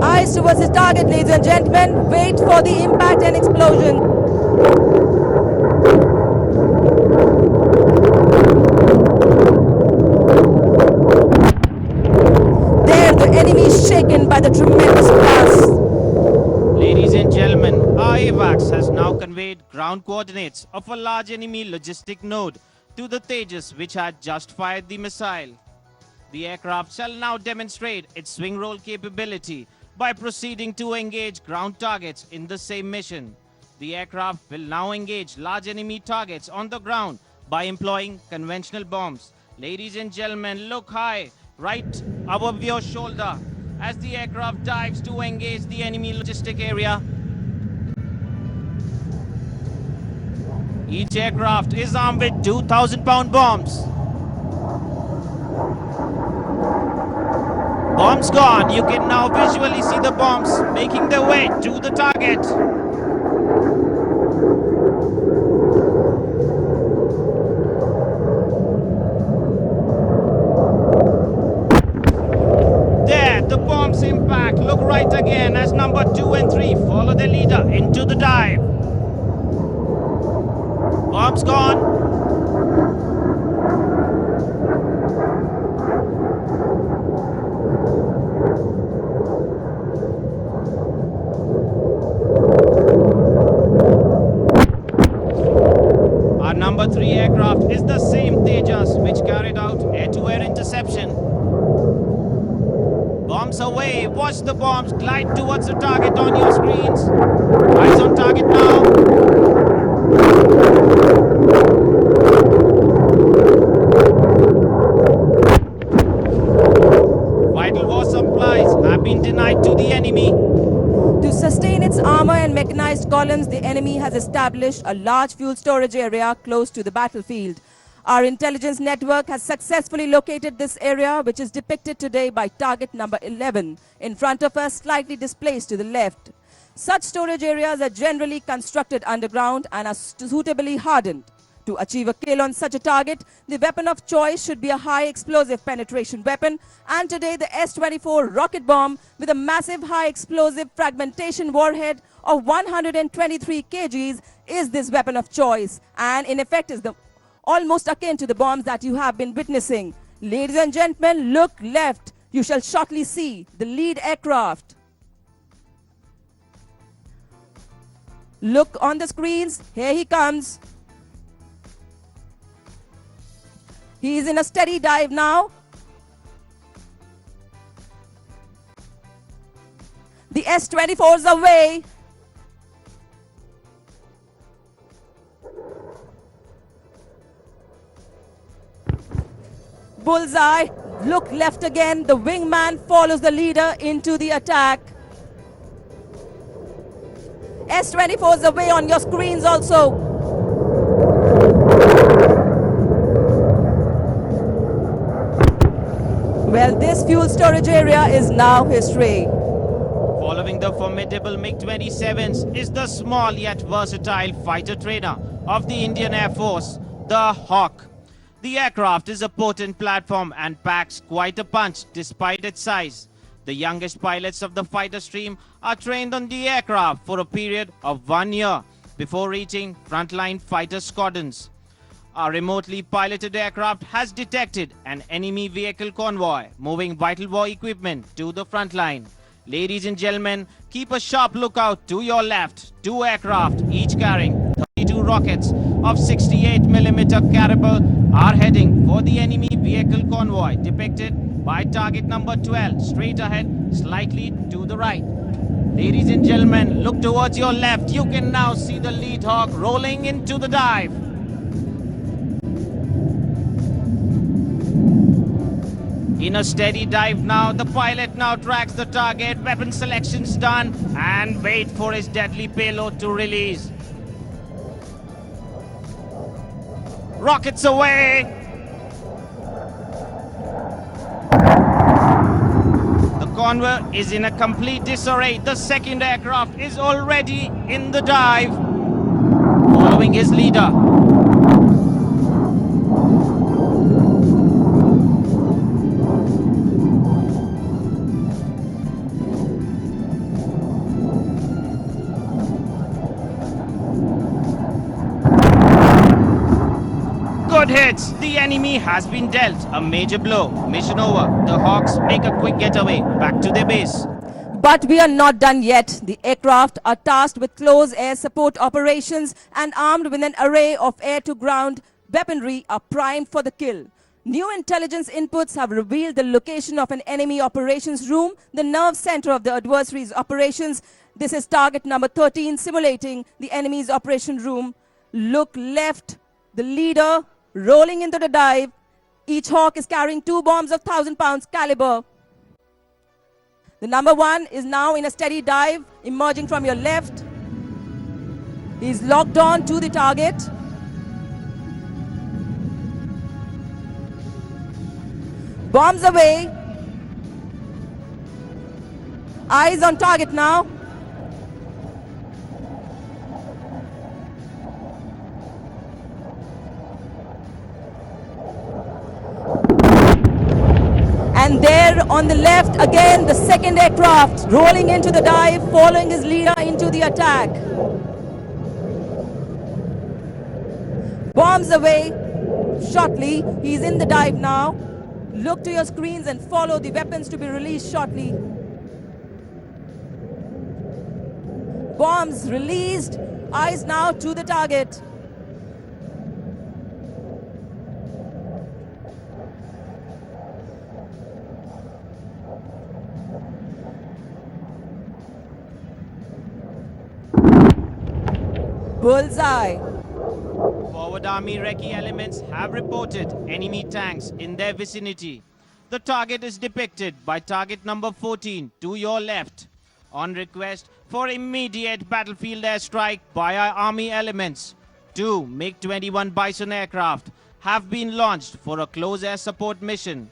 Eyes towards the target, ladies and gentlemen. Wait for the impact and explosion. There, the enemy is shaken by the tremendous blast. Ladies and gentlemen, our AWACS has now conveyed ground coordinates of a large enemy logistic node to the Tejas, which had just fired the missile. The aircraft shall now demonstrate its swing roll capability by proceeding to engage ground targets in the same mission. The aircraft will now engage large enemy targets on the ground by employing conventional bombs. Ladies and gentlemen, look high, right above your shoulder, as the aircraft dives to engage the enemy logistic area. Each aircraft is armed with 2,000-pound bombs. Bombs gone. You can now visually see the bombs making their way to the target. There, the bombs impact. Look right again as number 2 and 3 follow their leader into the dive. Bombs gone. Number 3 aircraft is the same Tejas which carried out air-to-air interception. Bombs away. away. Watch the bombs glide towards the target on your screens. Eyes on target now. Vital war supplies have been denied to the enemy. To sustain its armor and mechanized columns, the enemy has established a large fuel storage area close to the battlefield. Our intelligence network has successfully located this area, which is depicted today by target number 11, in front of us, slightly displaced to the left. Such storage areas are generally constructed underground and are suitably hardened. To achieve a kill on such a target, the weapon of choice should be a high explosive penetration weapon, and today the S-24 rocket bomb with a massive high explosive fragmentation warhead of 123 kgs is this weapon of choice, and in effect is almost akin to the bombs that you have been witnessing. Ladies and gentlemen, look left. You shall shortly see the lead aircraft. Look on the screens. Here he comes. He is in a steady dive now. The S-24 is away. Bullseye. Look left again. The wingman follows the leader into the attack. S-24 is away on your screens also. Well, this fuel storage area is now history. Following the formidable MiG-27s is the small yet versatile fighter trainer of the Indian Air Force, the Hawk. The aircraft is a potent platform and packs quite a punch despite its size. The youngest pilots of the fighter stream are trained on the aircraft for a period of 1 year before reaching frontline fighter squadrons. Our remotely piloted aircraft has detected an enemy vehicle convoy moving vital war equipment to the front line. Ladies and gentlemen, keep a sharp lookout to your left. 2 aircraft, each carrying 32 rockets of 68mm caliber, are heading for the enemy vehicle convoy depicted by target number 12, straight ahead, slightly to the right. Ladies and gentlemen, look towards your left. You can now see the lead Hawk rolling into the dive. In a steady dive now, the pilot now tracks the target, weapon selection's done, and wait for his deadly payload to release. Rockets away! The convoy is in a complete disarray. The second aircraft is already in the dive, following his leader. Good hits. The enemy has been dealt a major blow. Mission over. The Hawks make a quick getaway back to their base. But we are not done yet. The aircraft are tasked with close air support operations and armed with an array of air-to-ground weaponry are primed for the kill. New intelligence inputs have revealed the location of an enemy operations room, the nerve center of the adversary's operations. This is target number 13, simulating the enemy's operation room. Look left. The leader rolling into the dive. Each Hawk is carrying 2 bombs of 1,000 pounds caliber. The number 1 is now in a steady dive, emerging from your left. He's locked on to the target. Bombs away. Eyes on target now. And there on the left, again, the second aircraft rolling into the dive, following his leader into the attack. Bombs away. Shortly, he's in the dive now. Look to your screens and follow the weapons to be released shortly. Bombs released. Eyes now to the target. Bullseye. Forward Army Recce elements have reported enemy tanks in their vicinity. The target is depicted by target number 14 to your left. On request for immediate battlefield airstrike by our Army elements, 2 MiG-21 Bison aircraft have been launched for a close air support mission.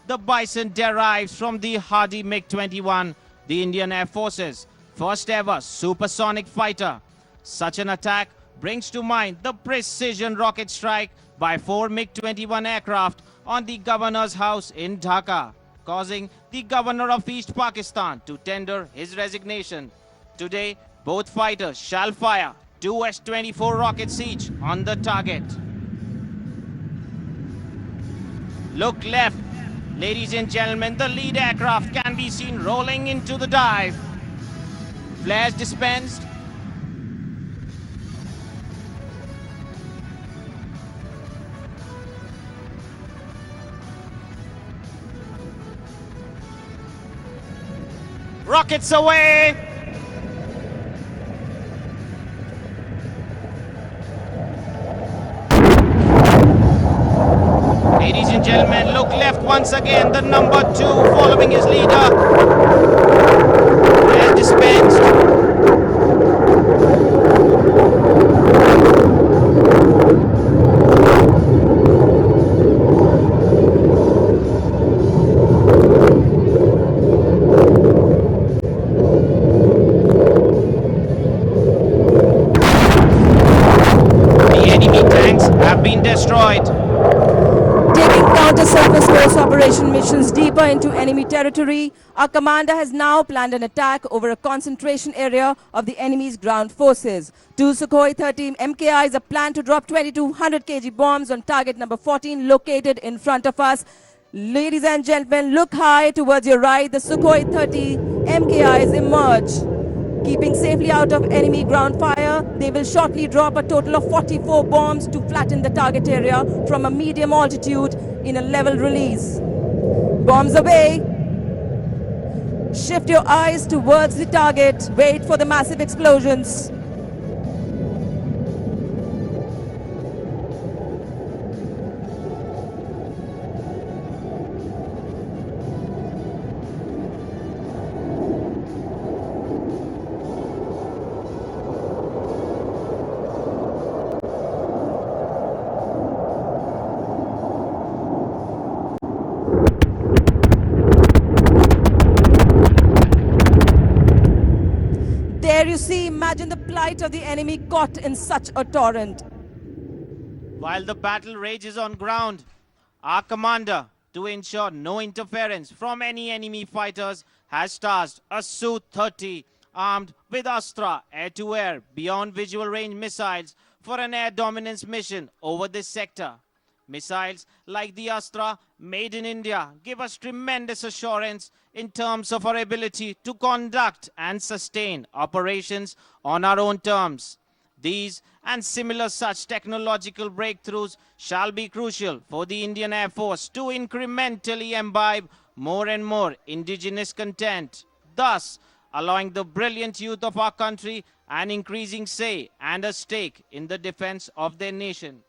The Bison derives from the hardy MiG-21, the Indian Air Force's first ever supersonic fighter. Such an attack brings to mind the precision rocket strike by 4 MiG-21 aircraft on the governor's house in Dhaka, causing the governor of East Pakistan to tender his resignation. Today, both fighters shall fire 2 S-24 rockets each on the target. Look left. Ladies and gentlemen, the lead aircraft can be seen rolling into the dive. Flares dispensed. Rockets away! Ladies and gentlemen, look left once again. The number 2 following his leader. Has dispensed. Destroyed. Taking counter-surface force operation missions deeper into enemy territory, our commander has now planned an attack over a concentration area of the enemy's ground forces. 2 Sukhoi 30 MKIs are planned to drop 2200 kg bombs on target number 14 located in front of us. Ladies and gentlemen, look high towards your right. The Sukhoi 30 MKIs emerge. Keeping safely out of enemy ground fire, they will shortly drop a total of 44 bombs to flatten the target area from a medium altitude in a level release. Bombs away. Shift your eyes towards the target. Wait for the massive explosions. There you see, imagine the plight of the enemy caught in such a torrent. While the battle rages on ground, our commander, to ensure no interference from any enemy fighters, has tasked a Su-30 armed with Astra air-to-air beyond visual range missiles for an air dominance mission over this sector. Missiles like the Astra, made in India, give us tremendous assurance in terms of our ability to conduct and sustain operations on our own terms. These and similar such technological breakthroughs shall be crucial for the Indian Air Force to incrementally imbibe more and more indigenous content, thus allowing the brilliant youth of our country an increasing say and a stake in the defense of their nation.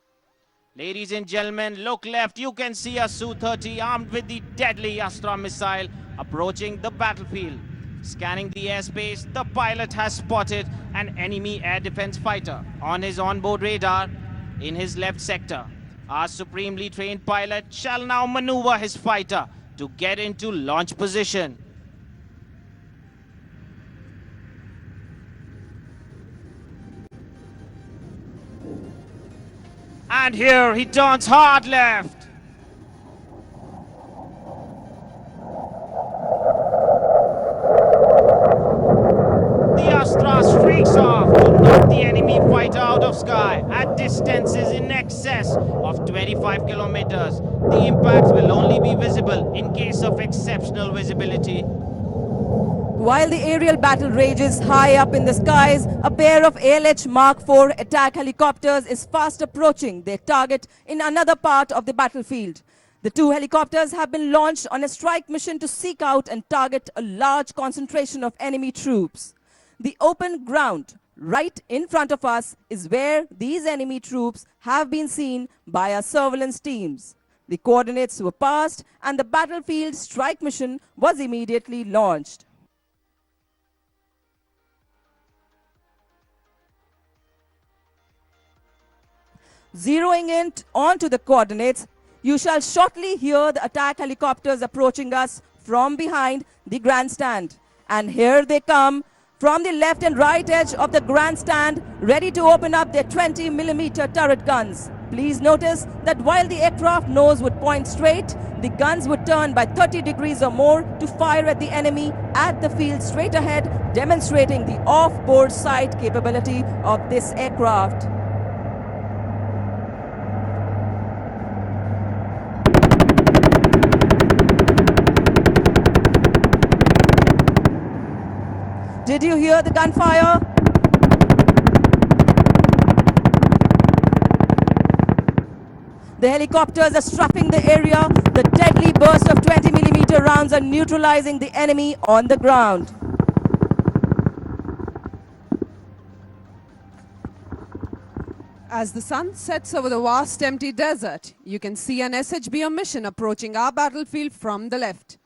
Ladies and gentlemen, look left. You can see a Su-30 armed with the deadly Astra missile approaching the battlefield. Scanning the airspace, the pilot has spotted an enemy air defense fighter on his onboard radar in his left sector. Our supremely trained pilot shall now maneuver his fighter to get into launch position. And here he turns hard left. The Astra streaks off to knock the enemy fighter out of sky at distances in excess of 25 kilometers. The impacts will only be visible in case of exceptional visibility. While the aerial battle rages high up in the skies, a pair of ALH Mark IV attack helicopters is fast approaching their target in another part of the battlefield. The 2 helicopters have been launched on a strike mission to seek out and target a large concentration of enemy troops. The open ground Right in front of us is where these enemy troops have been seen by our surveillance teams. The coordinates were passed and the battlefield strike mission was immediately launched. Zeroing in onto the coordinates, you shall shortly hear the attack helicopters approaching us from behind the grandstand. And here they come from the left and right edge of the grandstand, ready to open up their 20mm turret guns. Please notice that while the aircraft nose would point straight, the guns would turn by 30 degrees or more to fire at the enemy at the field straight ahead, demonstrating the off-board sight capability of this aircraft. Did you hear the gunfire? The helicopters are strafing the area. The deadly burst of 20mm rounds are neutralizing the enemy on the ground. As the sun sets over the vast empty desert, you can see an SHBO mission approaching our battlefield from the left.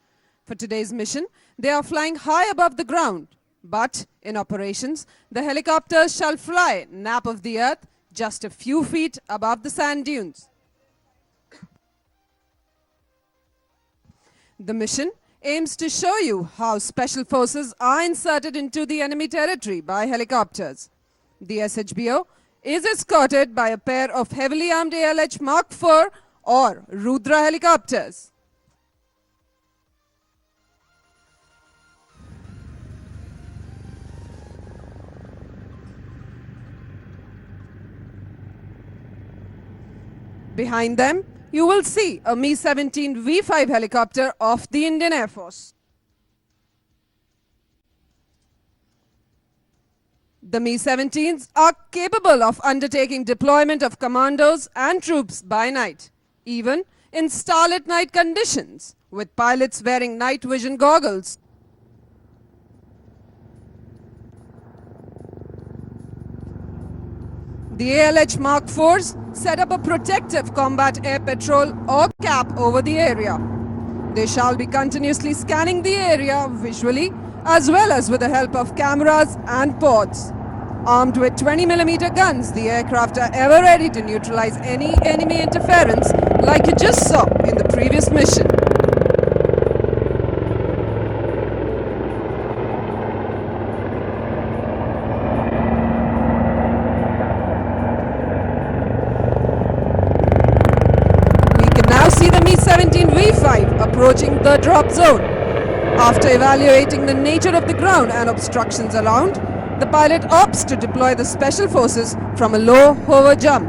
For today's mission, they are flying high above the ground. But in operations, the helicopters shall fly nap of the earth just a few feet above the sand dunes. The mission aims to show you how special forces are inserted into the enemy territory by helicopters. The SHBO is escorted by a pair of heavily armed ALH Mark IV or Rudra helicopters. Behind them, you will see a Mi-17 V5 helicopter of the Indian Air Force. The Mi-17s are capable of undertaking deployment of commandos and troops by night, even in starlit night conditions, with pilots wearing night vision goggles. The ALH Mark IVs set up a protective combat air patrol or CAP over the area. They shall be continuously scanning the area visually as well as with the help of cameras and pods. Armed with 20mm guns, the aircraft are ever ready to neutralize any enemy interference like you just saw in the previous mission. Approaching the drop zone. After evaluating the nature of the ground and obstructions around, the pilot opts to deploy the special forces from a low hover jump.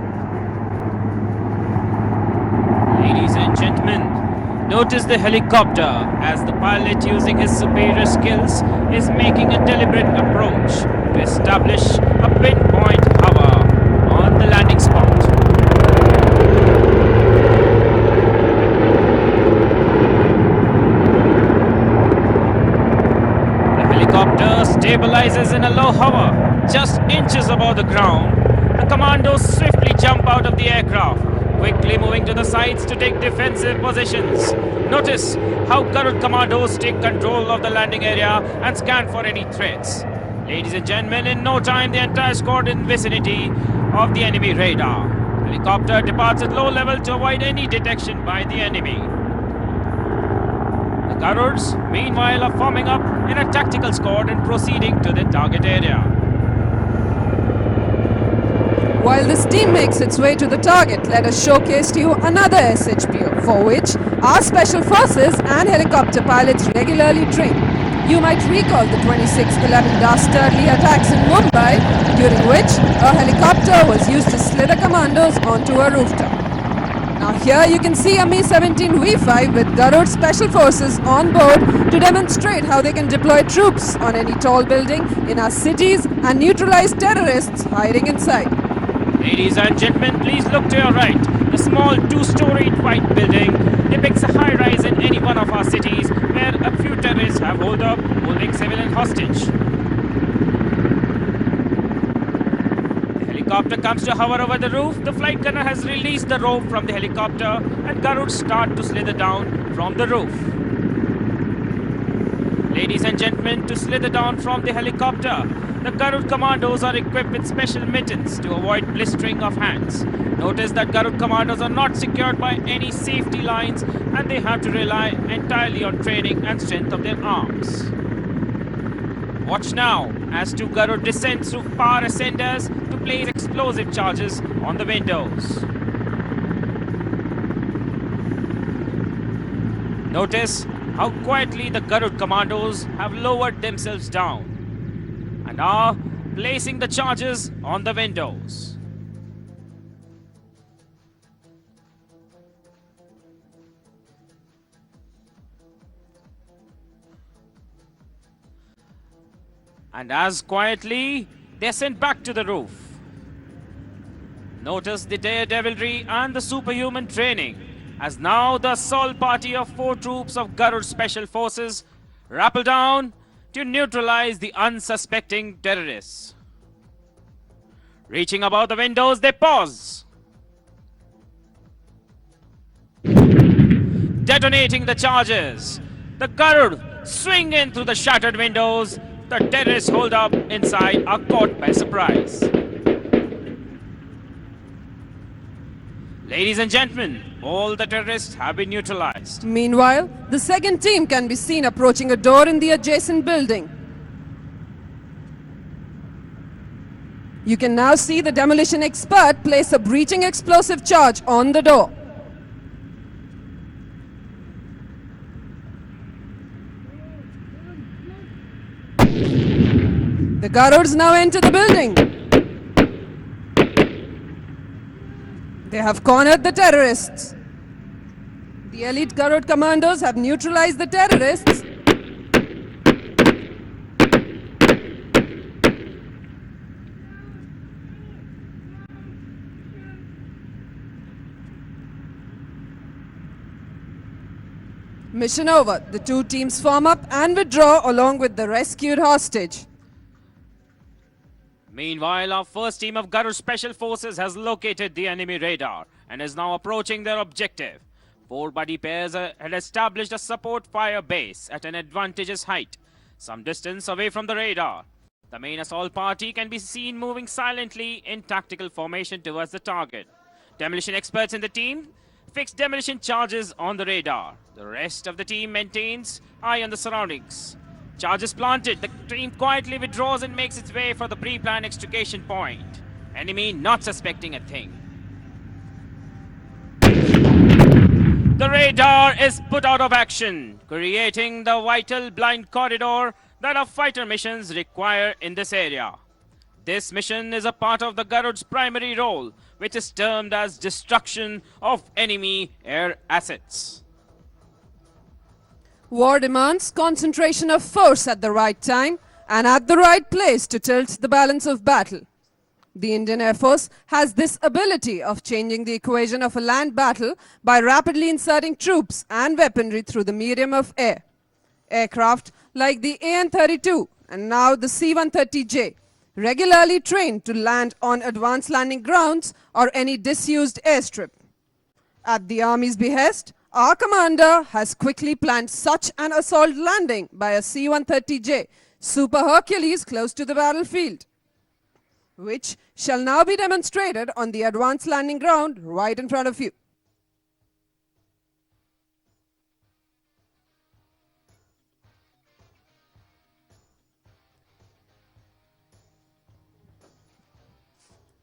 Ladies and gentlemen, notice the helicopter as the pilot, using his superior skills, is making a deliberate approach to establish a pinpoint hover on the landing spot. Stabilizes in a low hover, just inches above the ground. The commandos swiftly jump out of the aircraft, quickly moving to the sides to take defensive positions. Notice how Garud commandos take control of the landing area and scan for any threats. Ladies and gentlemen, in no time the entire squad in vicinity of the enemy radar. Helicopter departs at low level to avoid any detection by the enemy. The Garuds, meanwhile, are forming up in a tactical squad and proceeding to the target area. While this team makes its way to the target, let us showcase to you another SHBO, for which our special forces and helicopter pilots regularly train. You might recall the 2611 dastardly attacks in Mumbai, during which a helicopter was used to slither commandos onto a rooftop. Now here you can see a Mi-17 V5 with Garud Special Forces on board to demonstrate how they can deploy troops on any tall building in our cities and neutralize terrorists hiding inside. Ladies and gentlemen, please look to your right. The small two-storied white building depicts a high-rise in any one of our cities where a few terrorists have holed up, holding civilian hostage. helicopter comes to hover over the roof. The flight gunner has released the rope from the helicopter and Garuds start to slither down from the roof. Ladies and gentlemen, to slither down from the helicopter, the Garud commandos are equipped with special mittens to avoid blistering of hands. Notice that Garud commandos are not secured by any safety lines and they have to rely entirely on training and strength of their arms. Watch now as two Garud descend through power ascenders to place explosive charges on the windows. Notice how quietly the Garud commandos have lowered themselves down and are placing the charges on the windows. And as quietly, they are sent back to the roof. Notice the daredevilry and the superhuman training, as now the assault party of 4 troops of Garud Special Forces rappel down to neutralize the unsuspecting terrorists. Reaching above the windows, they pause. Detonating the charges, the Garud swing in through the shattered windows. The terrorists holed up inside are caught by surprise. Ladies and gentlemen, all the terrorists have been neutralized. Meanwhile, the second team can be seen approaching a door in the adjacent building. You can now see the demolition expert place a breaching explosive charge on the door. The Garuds now enter the building. They have cornered the terrorists. The elite Garud commandos have neutralized the terrorists. Mission over. The two teams form up and withdraw along with the rescued hostage. Meanwhile, our first team of Garud Special Forces has located the enemy radar and is now approaching their objective. 4 buddy pairs had established a support fire base at an advantageous height, some distance away from the radar. The main assault party can be seen moving silently in tactical formation towards the target. Demolition experts in the team fix demolition charges on the radar. The rest of the team maintains eye on the surroundings. Charges planted, the team quietly withdraws and makes its way for the pre-planned extrication point. Enemy not suspecting a thing. The radar is put out of action, creating the vital blind corridor that our fighter missions require in this area. This mission is a part of the Garud's primary role, which is termed as destruction of enemy air assets. War demands concentration of force at the right time and at the right place to tilt the balance of battle. The Indian Air Force has this ability of changing the equation of a land battle by rapidly inserting troops and weaponry through the medium of air. Aircraft like the AN-32 and now the C-130J, regularly trained to land on advanced landing grounds or any disused airstrip. At the Army's behest, our commander has quickly planned such an assault landing by a C-130J Super Hercules close to the battlefield, which shall now be demonstrated on the advanced landing ground right in front of you.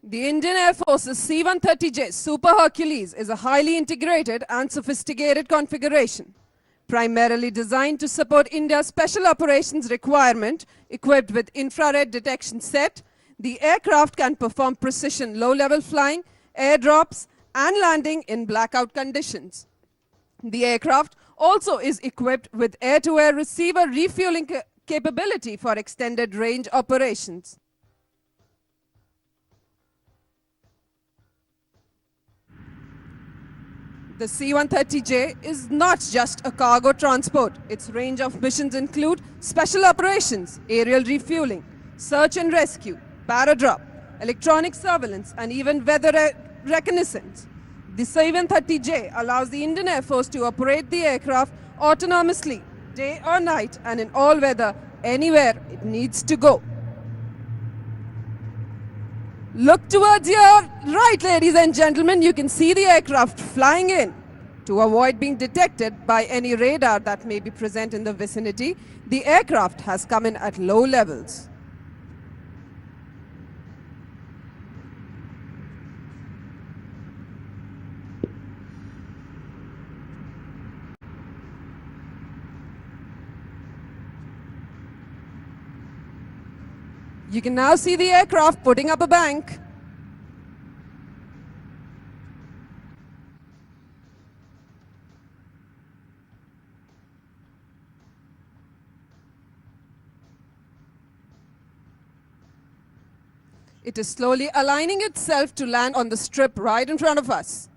The Indian Air Force's C-130J Super Hercules is a highly integrated and sophisticated configuration, primarily designed to support India's special operations requirement. Equipped with infrared detection set, the aircraft can perform precision low-level flying, airdrops, and landing in blackout conditions. The aircraft also is equipped with air-to-air receiver refueling capability for extended range operations. The C-130J is not just a cargo transport. Its range of missions include special operations, aerial refueling, search and rescue, paradrop, electronic surveillance, and even weather reconnaissance. The C-130J allows the Indian Air Force to operate the aircraft autonomously, day or night, and in all weather, anywhere it needs to go. Look towards your right, ladies and gentlemen. You can see the aircraft flying in. To avoid being detected by any radar that may be present in the vicinity, the aircraft has come in at low levels. You can now see the aircraft putting up a bank. It is slowly aligning itself to land on the strip right in front of us.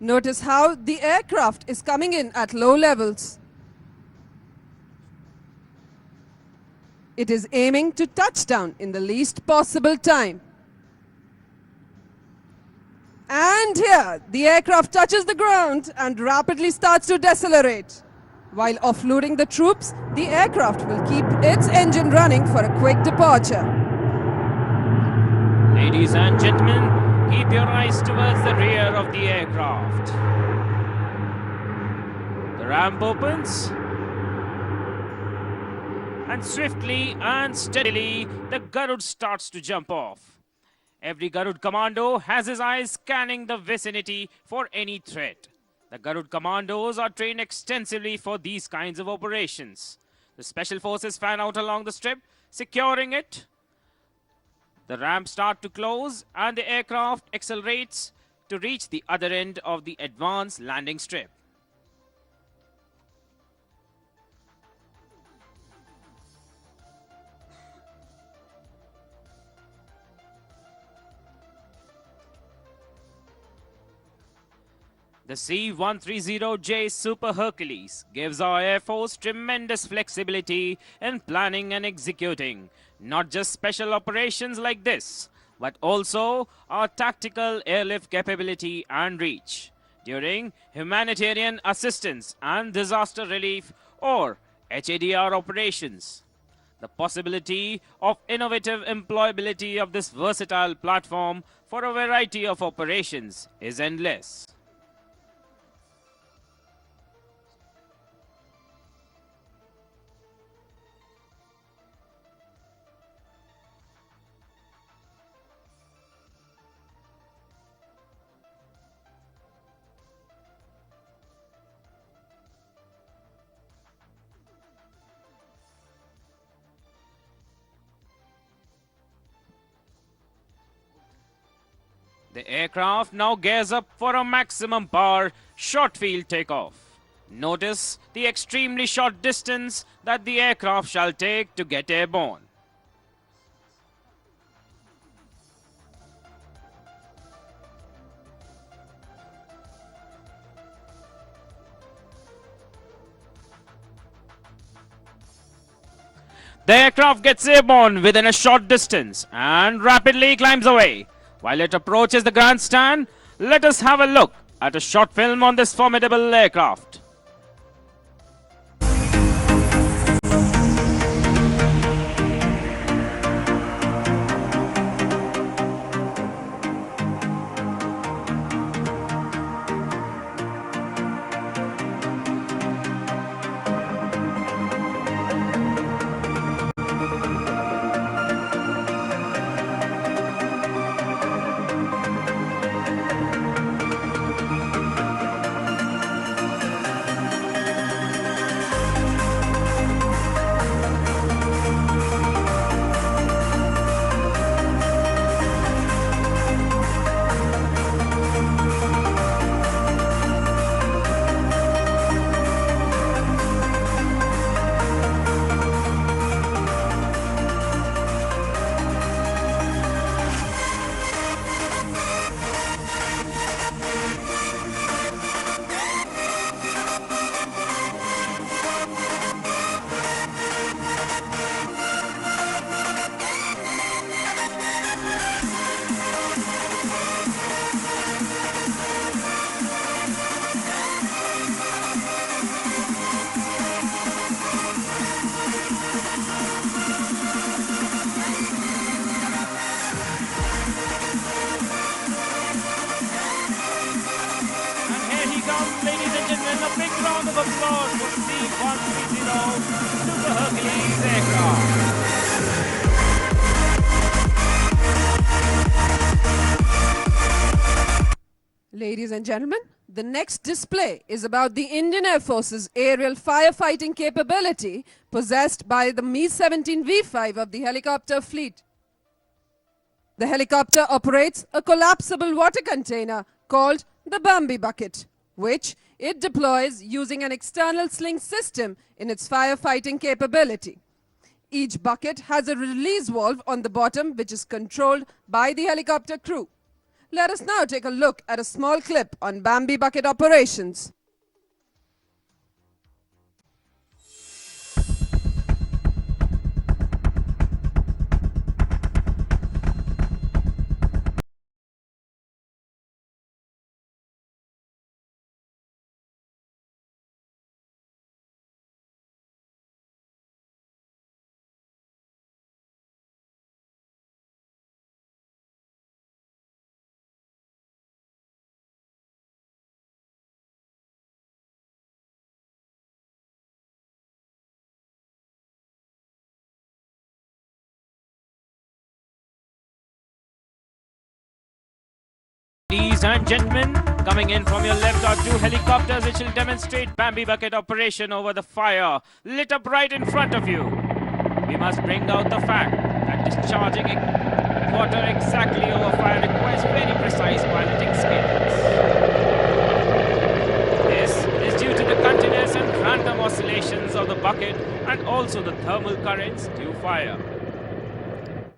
Notice how the aircraft is coming in at low levels. It is aiming to touch down in the least possible time. And here, the aircraft touches the ground and rapidly starts to decelerate. While offloading the troops, the aircraft will keep its engine running for a quick departure. Ladies and gentlemen, keep your eyes towards the rear of the aircraft. The ramp opens, and swiftly and steadily the Garud starts to jump off. Every Garud commando has his eyes scanning the vicinity for any threat. The Garud commandos are trained extensively for these kinds of operations. The special forces fan out along the strip, securing it. The ramps start to close and the aircraft accelerates to reach the other end of the advanced landing strip. The C-130J Super Hercules gives our Air Force tremendous flexibility in planning and executing not just special operations like this, but also our tactical airlift capability and reach during humanitarian assistance and disaster relief or HADR operations. The possibility of innovative employability of this versatile platform for a variety of operations is endless. The aircraft now gears up for a maximum power short field takeoff. Notice the extremely short distance that the aircraft shall take to get airborne. The aircraft gets airborne within a short distance and rapidly climbs away. While it approaches the grandstand, let us have a look at a short film on this formidable aircraft. round of applause for the C-130 Super Hercules aircraft. Ladies and gentlemen, the next display is about the Indian Air Force's aerial firefighting capability possessed by the Mi-17 V5 of the helicopter fleet. The helicopter operates a collapsible water container called the Bambi bucket, which it deploys using an external sling system in its firefighting capability. Each bucket has a release valve on the bottom which is controlled by the helicopter crew. Let us now take a look at a small clip on Bambi bucket operations. Ladies and gentlemen, coming in from your left are two helicopters which will demonstrate Bambi bucket operation over the fire, lit up right in front of you. We must bring out the fact that discharging water exactly over fire requires very precise piloting skills. This is due to the continuous and random oscillations of the bucket and also the thermal currents due fire.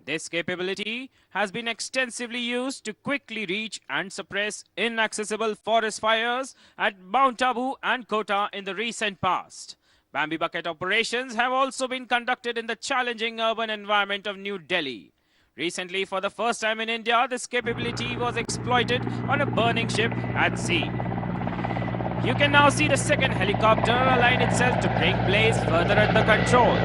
This capability has been extensively used to quickly reach and suppress inaccessible forest fires at Mount Abu and Kota in the recent past. Bambi bucket operations have also been conducted in the challenging urban environment of New Delhi. Recently, for the first time in India, this capability was exploited on a burning ship at sea. You can now see the second helicopter align itself to bring blaze further under control.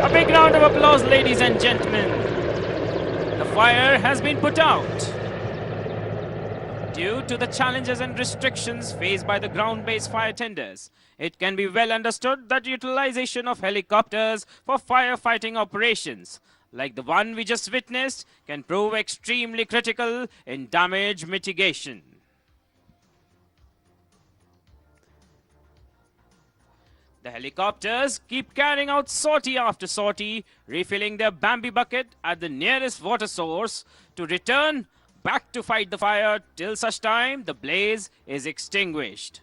A big round of applause, ladies and gentlemen. The fire has been put out. Due to the challenges and restrictions faced by the ground-based fire tenders, it can be well understood that utilization of helicopters for firefighting operations, like the one we just witnessed, can prove extremely critical in damage mitigation. The helicopters keep carrying out sortie after sortie, refilling their Bambi bucket at the nearest water source to return back to fight the fire till such time the blaze is extinguished.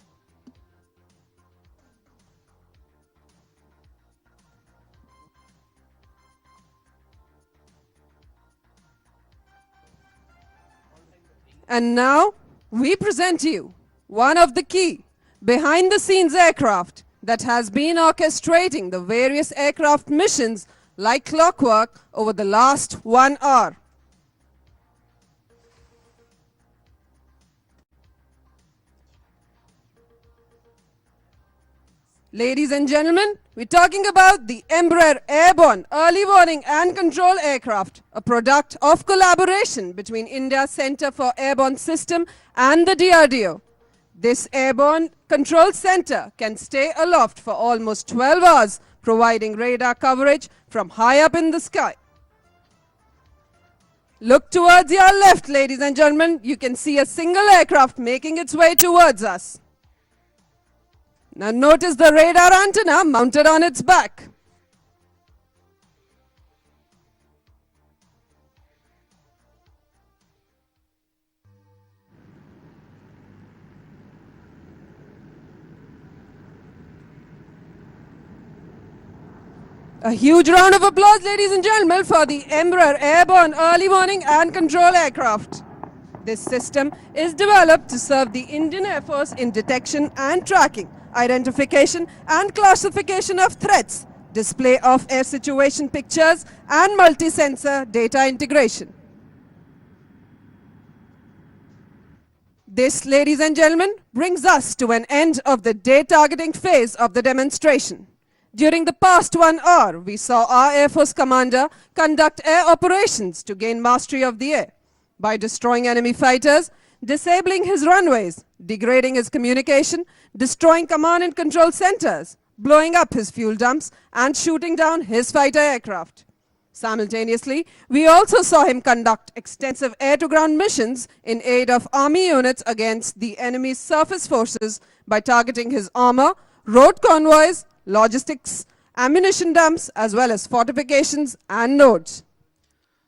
And now we present you one of the key behind-the-scenes aircraft that has been orchestrating the various aircraft missions like clockwork over the last 1 hour. Ladies and gentlemen, we're talking about the Embraer Airborne Early Warning and Control Aircraft, a product of collaboration between India's Centre for Airborne System and the DRDO. This airborne control center can stay aloft for almost 12 hours, providing radar coverage from high up in the sky. Look towards your left, ladies and gentlemen. You can see a single aircraft making its way towards us. Now notice the radar antenna mounted on its back. A huge round of applause, ladies and gentlemen, for the Embraer Airborne Early Warning and Control Aircraft. This system is developed to serve the Indian Air Force in detection and tracking, identification and classification of threats, display of air situation pictures, and multi-sensor data integration. This, ladies and gentlemen, brings us to an end of the day targeting phase of the demonstration. During the past 1 hour, we saw our Air Force commander conduct air operations to gain mastery of the air. By destroying enemy fighters, disabling his runways, degrading his communication, destroying command and control centers, blowing up his fuel dumps, and shooting down his fighter aircraft. Simultaneously, we also saw him conduct extensive air-to-ground missions in aid of army units against the enemy's surface forces by targeting his armor, road convoys, logistics, ammunition dumps, as well as fortifications and nodes.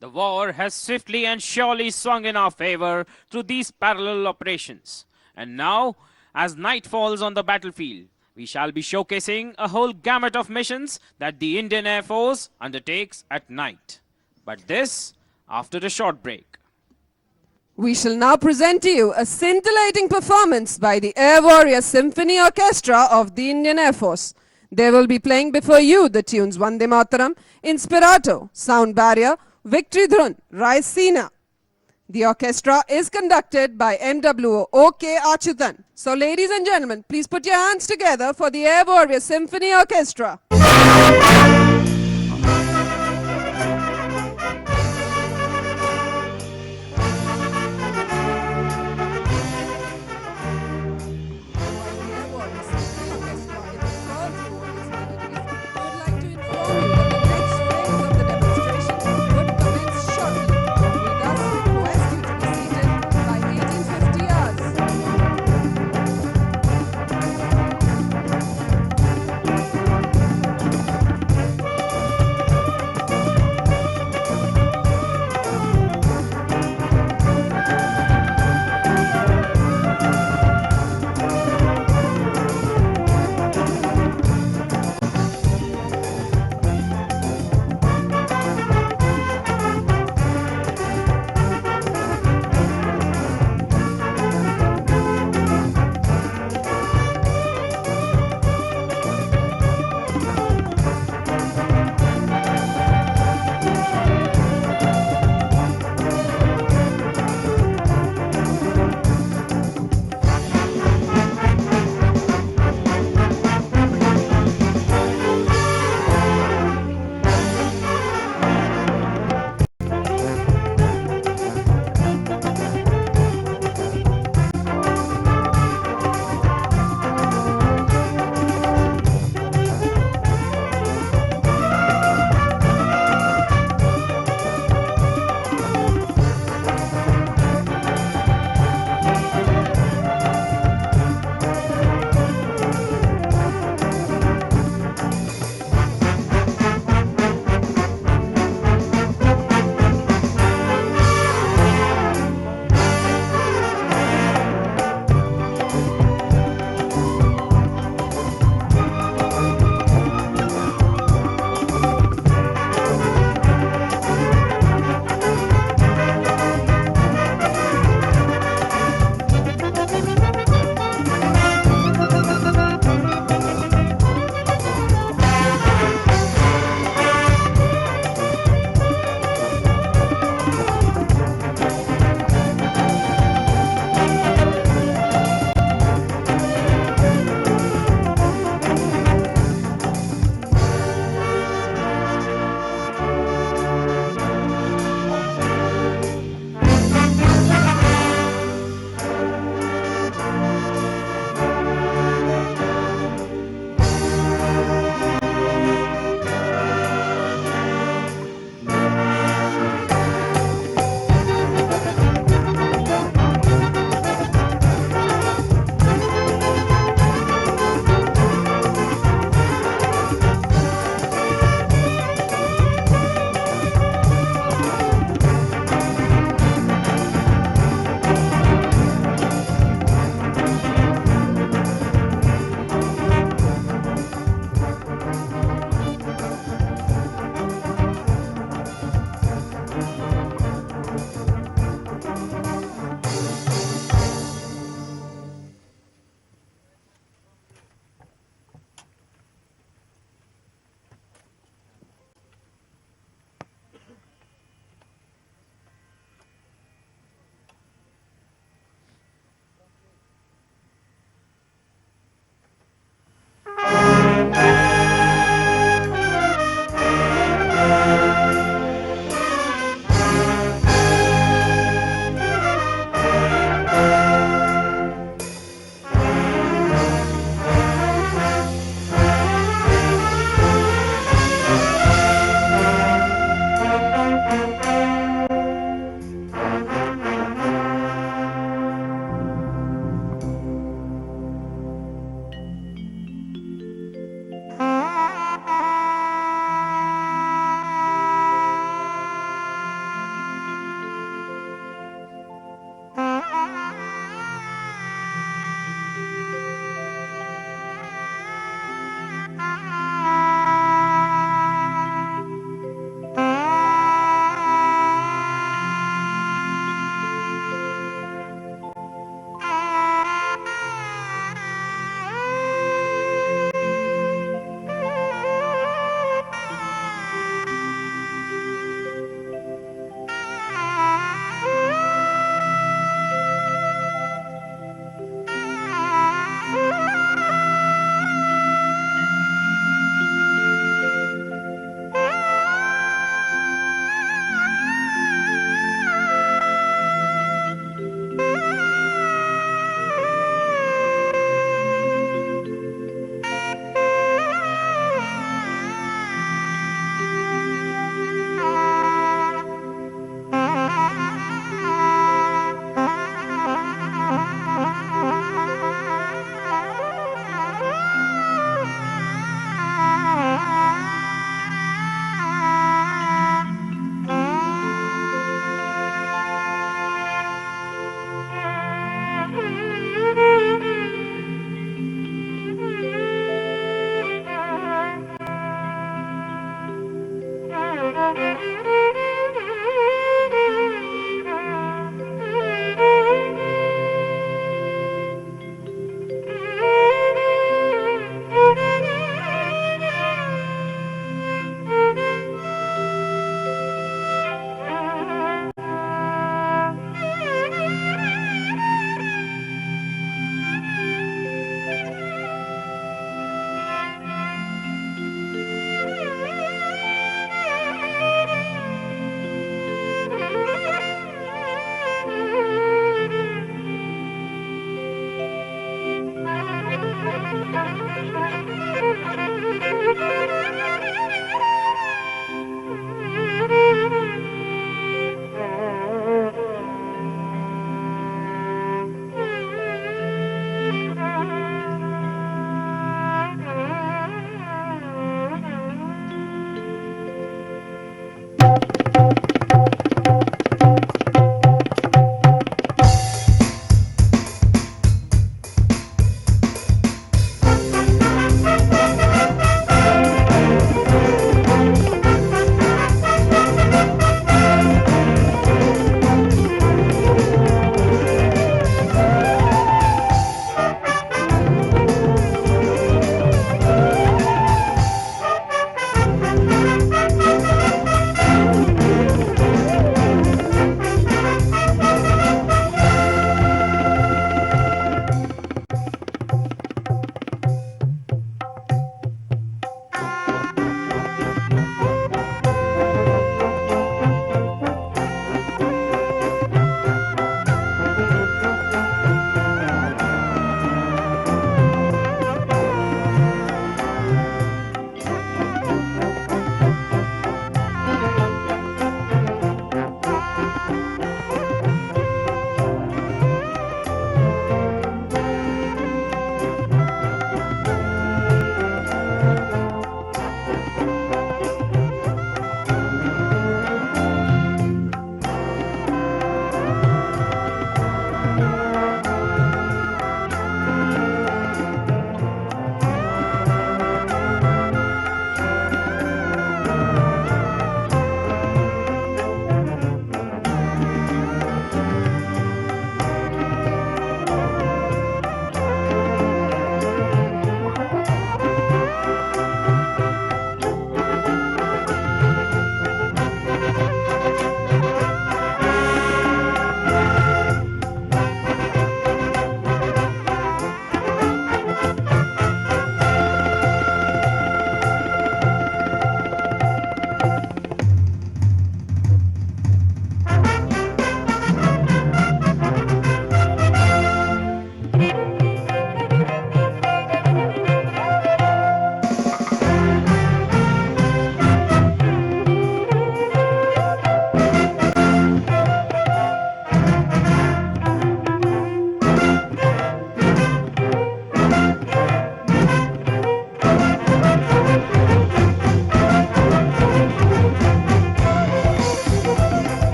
The war has swiftly and surely swung in our favor through these parallel operations. And now, as night falls on the battlefield, we shall be showcasing a whole gamut of missions that the Indian Air Force undertakes at night. But this, after a short break. We shall now present to you a scintillating performance by the Air Warrior Symphony Orchestra of the Indian Air Force. They will be playing before you the tunes Vande Mataram, Inspirato, Sound Barrier, Victory Dhrun, Rise Sena. The orchestra is conducted by MWO O.K. Achutan. So ladies and gentlemen, please put your hands together for the Air Warrior Symphony Orchestra.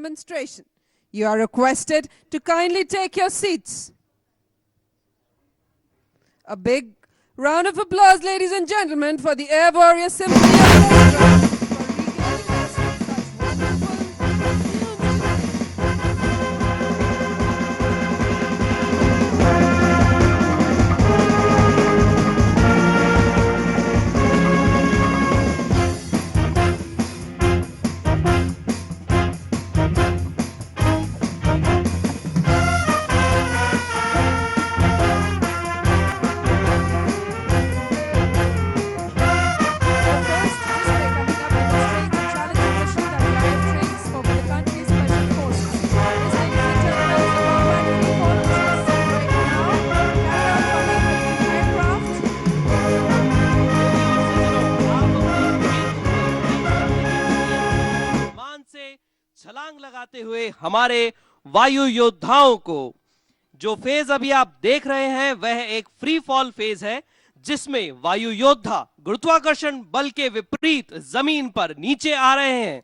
demonstration. You are requested to kindly take your seats. A big round of applause, ladies and gentlemen, for the Air Warrior Symphony Orchestra. छलांग लगाते हुए हमारे वायु योद्धाओं को जो phase अभी आप देख रहे हैं वह एक फ्री फॉल फेज है जिसमें वायु योद्धा गुरुत्वाकर्षण बल के विपरीत जमीन पर नीचे आ रहे हैं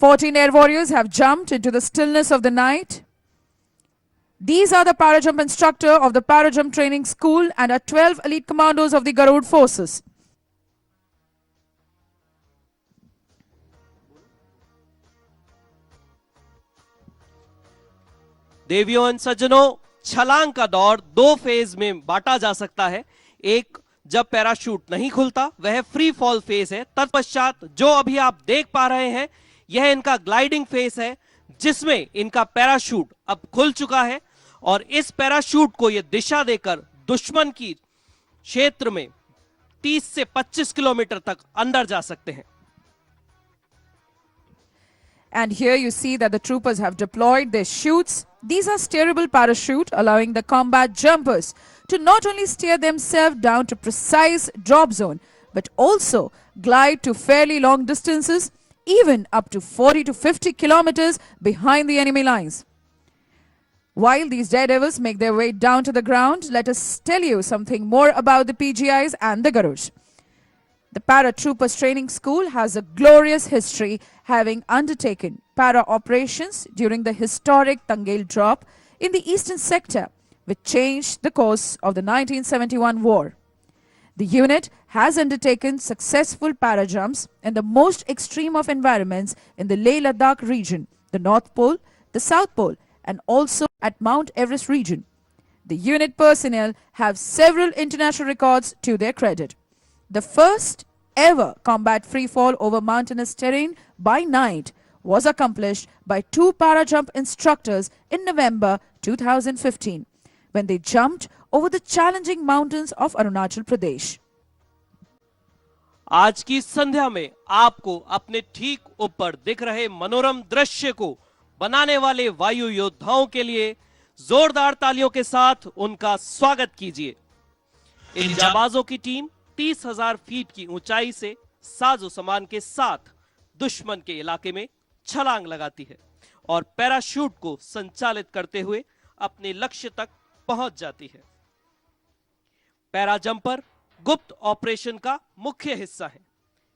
14 air warriors have jumped into the stillness of the night. These are the parajump instructor of the parajump training school and are 12 elite commandos of the Garud forces. देवियों एवं सज्जनों, छलांग का दौर दो फेज में बांटा जा सकता है। एक जब पैराशूट नहीं खुलता वह फ्री फॉल फेज है। तत्पश्चात जो अभी आप देख पा रहे हैं यह इनका ग्लाइडिंग फेज है जिसमें इनका पैराशूट अब खुल चुका है और इस पैराशूट को यह दिशा देकर दुश्मन की क्षेत्र में 30 से 25 किलोमीटर तक अंदर जा सकते हैं। And here you see that the troopers have deployed their chutes. These are steerable parachute, allowing the combat jumpers to not only steer themselves down to precise drop zone, but also glide to fairly long distances, even up to 40 to 50 kilometers behind the enemy lines. While these daredevils make their way down to the ground, let us tell you something more about the PGIs and the Garuds. The Paratroopers Training School has a glorious history, having undertaken para operations during the historic Tangel drop in the eastern sector, which changed the course of the 1971 war. The unit has undertaken successful para jumps in the most extreme of environments in the Leh Ladakh region, the North Pole, the South Pole, and also at Mount Everest region. The unit personnel have several international records to their credit. The first ever combat freefall over mountainous terrain by night was accomplished by 2 para-jump instructors in November 2015 when they jumped over the challenging mountains of Arunachal Pradesh. आज की संध्या में आपको अपने ठीक ऊपर दिख रहे मनोरम दृश्य को बनाने वाले वायु योद्धाओं के लिए जोरदार तालियों के साथ उनका स्वागत कीजिए। इन जाबाजों की टीम 30,000 फीट की ऊंचाई से साजो सामान के साथ दुश्मन के इलाके में छलांग लगाती है और पैराशूट को संचालित करते हुए अपने लक्ष्य तक पहुंच जाती है। पैरा जंपर गुप्त ऑपरेशन का मुख्य हिस्सा है।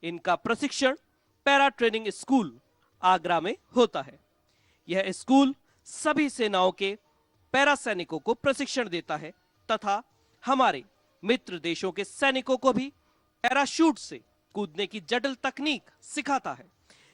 इनका प्रशिक्षण पैरा ट्रेनिंग स्कूल आगरा में होता है। यह स्कूल सभी सेनाओं के पैरा सैनिकों को प्रशिक्षण देता है तथा हमारे मित्र देशों के सैनिकों को भी पैराशूट से कूदने की जटिल तकनीक सिखाता है।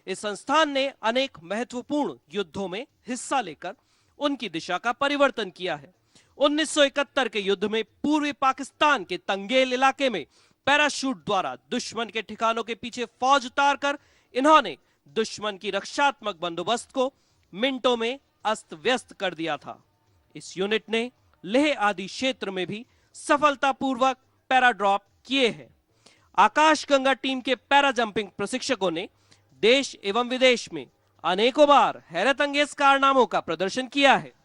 इस संस्थान ने अनेक महत्वपूर्ण युद्धों में हिस्सा लेकर उनकी दिशा का परिवर्तन किया है। 1971 के युद्ध में पूर्वी पाकिस्तान के तंगेल इलाके में पैराशूट द्वारा दुश्मन के ठिकानों के पीछे फौज उतारकर इन्होंने दुश्मन की रक्षात्मक बंदोबस्त को मिनटों में अस्त व्यस्त कर दिया था। इस यूनिट ने लेह आदि क्षेत्र में भी सफलतापूर्वक पैरा ड्रॉप किए हैं। आकाश गंगा टीम के पैरा जंपिंग प्रशिक्षकों ने देश एवं विदेश में अनेकों बार हैरत अंगेज कारनामों का प्रदर्शन किया है।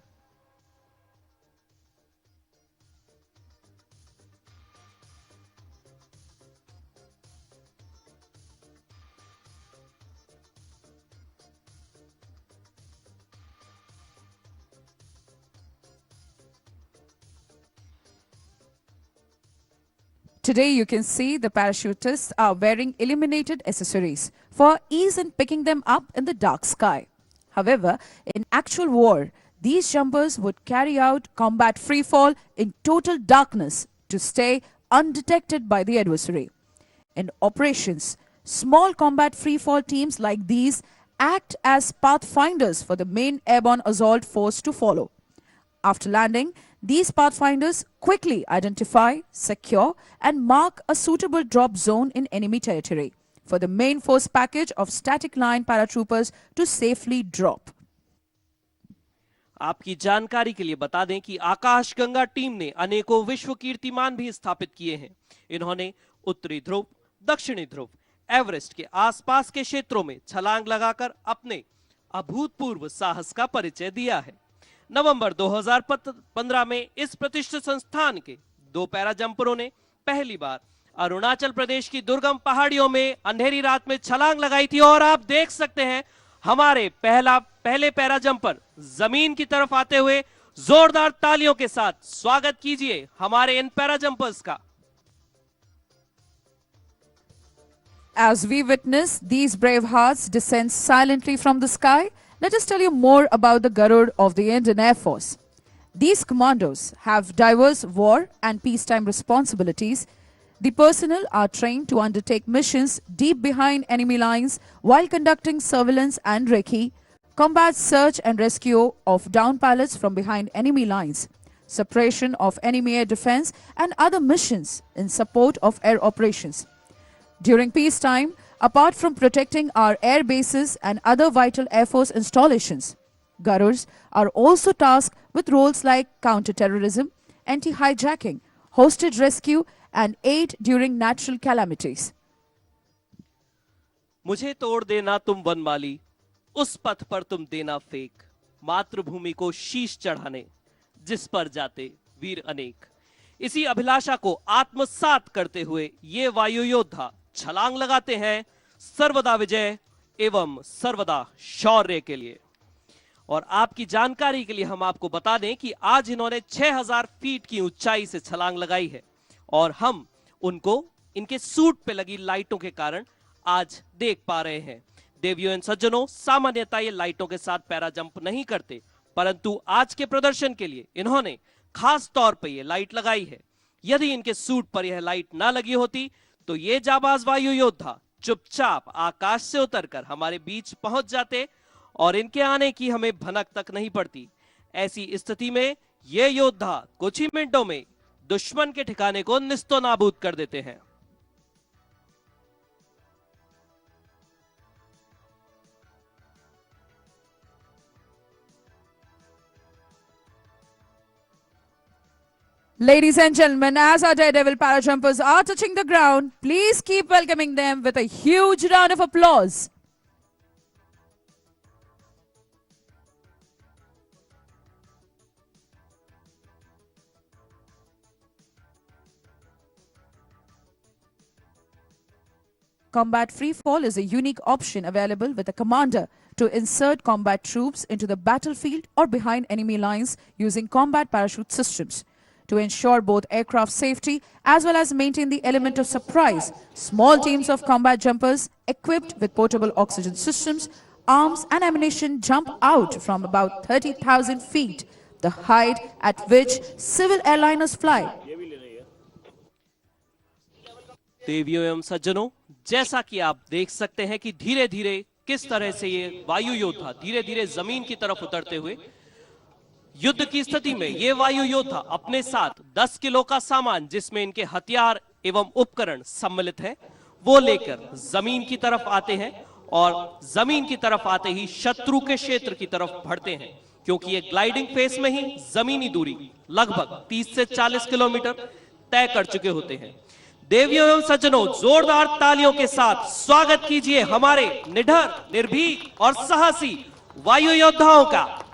Today you can see the parachutists are wearing illuminated accessories for ease in picking them up in the dark sky. However, in actual war, these jumpers would carry out combat freefall in total darkness to stay undetected by the adversary. In operations, small combat freefall teams like these act as pathfinders for the main airborne assault force to follow. After landing, these pathfinders quickly identify, secure, and mark a suitable drop zone in enemy territory for the main force package of static line paratroopers to safely drop. आपकी जानकारी के लिए बता दें कि आकाश Ganga team ने अनेकों विश्व कीर्तिमान भी स्थापित किए हैं। इन्होंने उत्तरी ध्रुव, दक्षिणी ध्रुव, एवरेस्ट के आसपास के क्षेत्रों में छलांग लगाकर अपने अभूतपूर्व साहस का परिचय दिया है। नवंबर 2015 में इस प्रतिष्ठित संस्थान के 2 पैरा जंपरों ने पहली बार अरुणाचल प्रदेश की दुर्गम पहाड़ियों में अंधेरी रात में छलांग लगाई थी और आप देख सकते हैं हमारे पहले पैरा जंपर जमीन की तरफ आते हुए। जोरदार तालियों के साथ स्वागत कीजिए हमारे इन पैरा जंपर्स का। As we witness these brave hearts descend silently from the sky, let us tell you more about the Garud of the Indian Air Force. These commandos have diverse war and peacetime responsibilities. The personnel are trained to undertake missions deep behind enemy lines while conducting surveillance and recce, combat search and rescue of downed pilots from behind enemy lines, suppression of enemy air defense, and other missions in support of air operations. During peacetime, apart from protecting our air bases and other vital Air Force installations, Garuds are also tasked with roles like counter-terrorism, anti-hijacking, hostage rescue, and aid during natural calamities. मुझे तोड़ देना तुम वनमाली, उस पथ पर तुम देना फेंक, मातृभूमि को शीश चढ़ाने, जिस पर जाते वीर अनेक। इसी अभिलाषा को आत्मसात करते हुए ये वायु योद्धा छलांग लगाते हैं सर्वदा विजय एवं सर्वदा शौर्य के लिए। और आपकी जानकारी के लिए हम आपको बता दें कि आज इन्होंने 6000 फीट की ऊंचाई से छलांग लगाई है और हम उनको इनके सूट पे लगी लाइटों के कारण आज देख पा रहे हैं। देवियों एवं सज्जनों, सामान्यतः ये लाइटों के साथ पैरा जंप नहीं करते, परंतु आज के प्रदर्शन के लिए इन्होंने खास तौर पर यह लाइट लगाई है। यदि इनके सूट पर यह लाइट ना लगी होती तो ये जाबाज वायु योद्धा चुपचाप आकाश से उतरकर हमारे बीच पहुंच जाते और इनके आने की हमें भनक तक नहीं पड़ती। ऐसी स्थिति में ये योद्धा कुछ ही मिनटों में दुश्मन के ठिकाने को निस्तो नाबूद कर देते हैं। Ladies and gentlemen, as our daredevil parajumpers are touching the ground, please keep welcoming them with a huge round of applause. Combat Free Fall is a unique option available with a commander to insert combat troops into the battlefield or behind enemy lines using combat parachute systems. To ensure both aircraft safety as well as maintain the element of surprise, small teams of combat jumpers equipped with portable oxygen systems, arms and ammunition jump out from about 30,000 feet, the height at which civil airliners fly. देवियों एवं सज्जनों, जैसा कि आप देख सकते हैं कि धीरे धीरे किस तरह से ये वायु योद्धा धीरे धीरे जमीन की तरफ उतरते हुए युद्ध की स्थिति में ये वायु योद्धा अपने साथ 10 किलो का सामान जिसमें इनके हथियार एवं उपकरण सम्मिलित है वो लेकर जमीन की तरफ आते हैं और जमीन की तरफ आते ही शत्रु के क्षेत्र की तरफ बढ़ते हैं, क्योंकि ये ग्लाइडिंग फेस में ही जमीनी दूरी लगभग 30 से 40 किलोमीटर तय कर चुके होते हैं। देवियों एवं सज्जनों, जोरदार तालियों के साथ स्वागत कीजिए हमारे निडर, निर्भीक और साहसी वायु योद्धाओं का।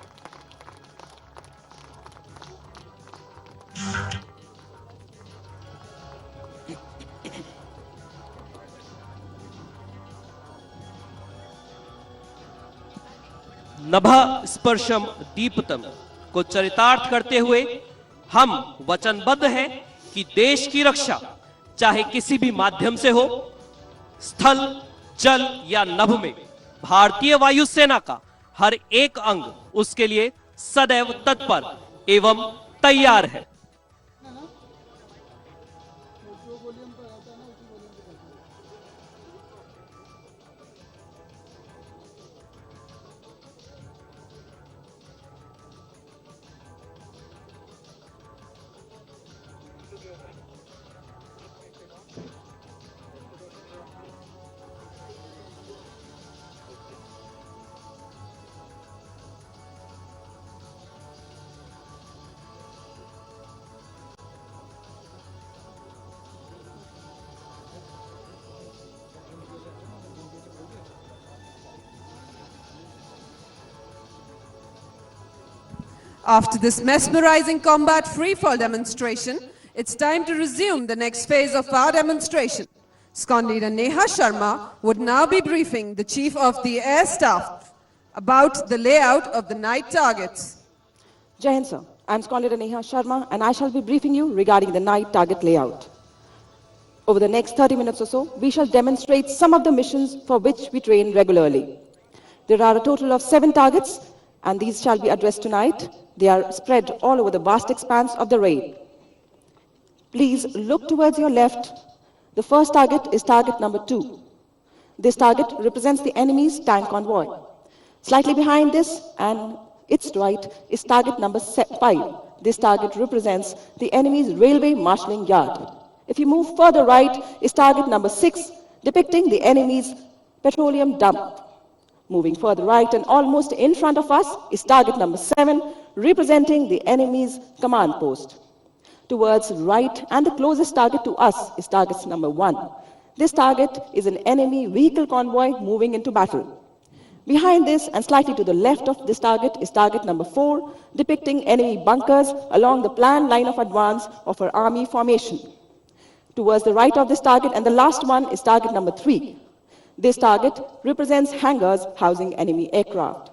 नभः स्पर्शम दीप्तम को चरितार्थ करते हुए हम वचनबद्ध हैं कि देश की रक्षा चाहे किसी भी माध्यम से हो, स्थल, जल या नभ में, भारतीय वायुसेना का हर एक अंग उसके लिए सदैव तत्पर एवं तैयार है। After this mesmerizing combat freefall demonstration, it's time to resume the next phase of our demonstration. Squad Leader Neha Sharma would now be briefing the Chief of the Air Staff about the layout of the night targets. Jai Hind, sir. I'm Squad Leader Neha Sharma and I shall be briefing you regarding the night target layout. Over the next 30 minutes or so, we shall demonstrate some of the missions for which we train regularly. There are a total of 7 targets and these shall be addressed tonight. They are spread all over the vast expanse of the raid. Please look towards your left. The first target is target number 2. This target represents the enemy's tank convoy. Slightly behind this and its right is target number 5. This target represents the enemy's railway marshalling yard. If you move further right is target number 6, depicting the enemy's petroleum dump. Moving further right and almost in front of us is target number 7, representing the enemy's command post. Towards right and the closest target to us is target number 1. This target is an enemy vehicle convoy moving into battle. Behind this and slightly to the left of this target is target number 4, depicting enemy bunkers along the planned line of advance of our army formation. Towards the right of this target and the last one is target number 3. This target represents hangars housing enemy aircraft.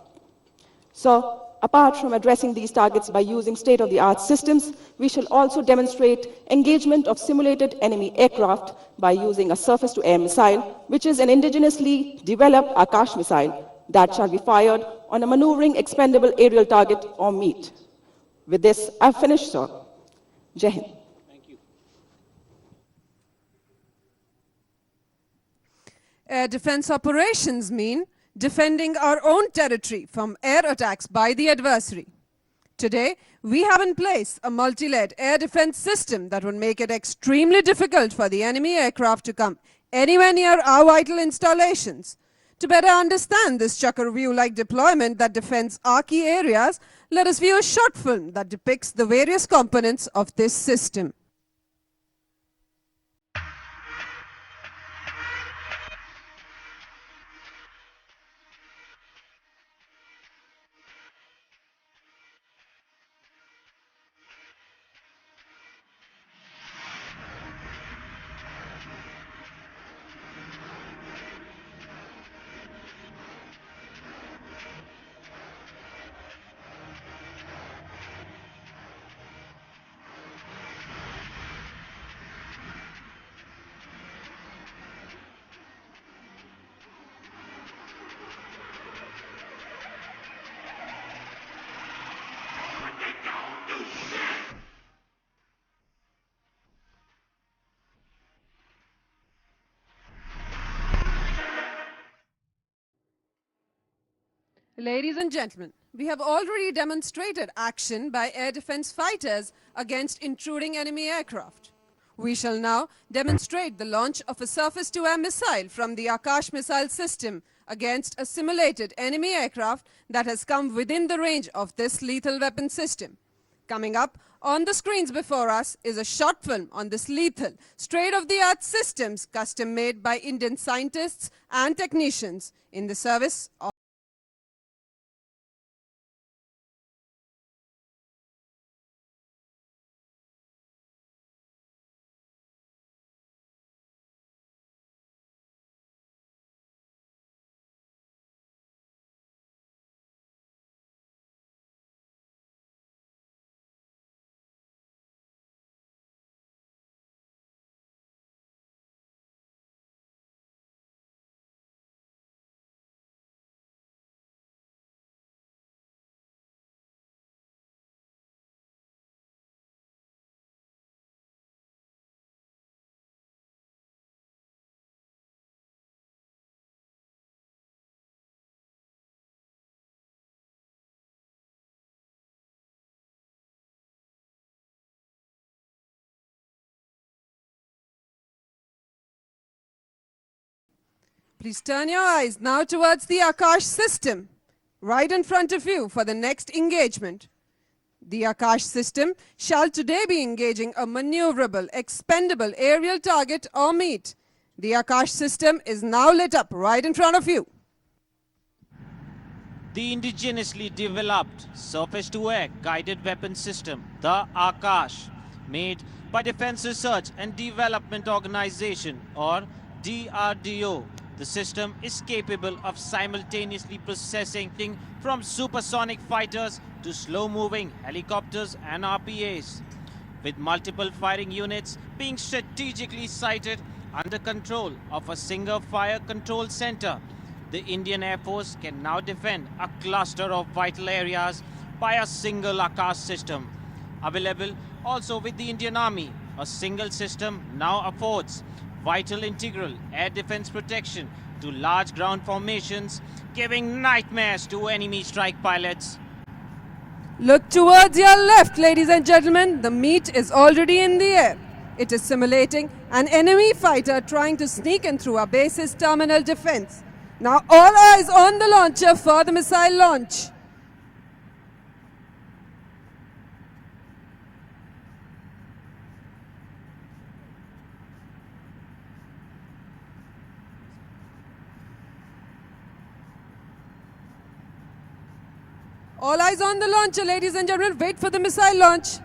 So, apart from addressing these targets by using state-of-the-art systems, we shall also demonstrate engagement of simulated enemy aircraft by using a surface-to-air missile, which is an indigenously developed Akash missile that shall be fired on a maneuvering expendable aerial target or meet. With this, I've finished, sir. Jai Hind. Air defense operations mean defending our own territory from air attacks by the adversary. Today, we have in place a multi-layered air defense system that would make it extremely difficult for the enemy aircraft to come anywhere near our vital installations. To better understand this chakra view-like deployment that defends our key areas, let us view a short film that depicts the various components of this system. Ladies and gentlemen, we have already demonstrated action by air defense fighters against intruding enemy aircraft. We shall now demonstrate the launch of a surface-to-air missile from the Akash missile system against a simulated enemy aircraft that has come within the range of this lethal weapon system. Coming up on the screens before us is a short film on this lethal, state-of-the-art systems custom-made by Indian scientists and technicians in the service of Please turn your eyes now towards the Akash system, right in front of you for the next engagement. The Akash system shall today be engaging a maneuverable, expendable aerial target or meet. The Akash system is now lit up right in front of you. The indigenously developed surface-to-air guided weapon system, the Akash, made by Defense Research and Development Organization or DRDO. The system is capable of simultaneously processing from supersonic fighters to slow-moving helicopters and RPAs, with multiple firing units being strategically sited under control of a single fire control center. The Indian Air Force can now defend a cluster of vital areas by a single Akash system. Available also with the Indian Army, a single system now affords vital integral air defense protection to large ground formations, giving nightmares to enemy strike pilots. Look towards your left, ladies and gentlemen. The meat is already in the air. It is simulating an enemy fighter trying to sneak in through our base's terminal defense. Now all eyes on the launcher for the missile launch. All eyes on the launcher, ladies and gentlemen. Wait for the missile launch.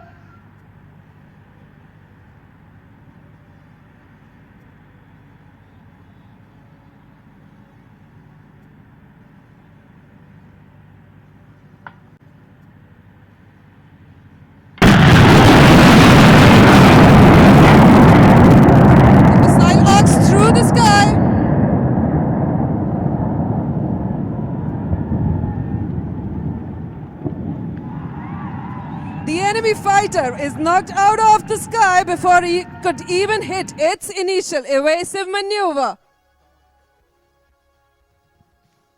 The missile arcs through the sky. The enemy fighter is knocked out of the sky before he could even hit its initial evasive maneuver.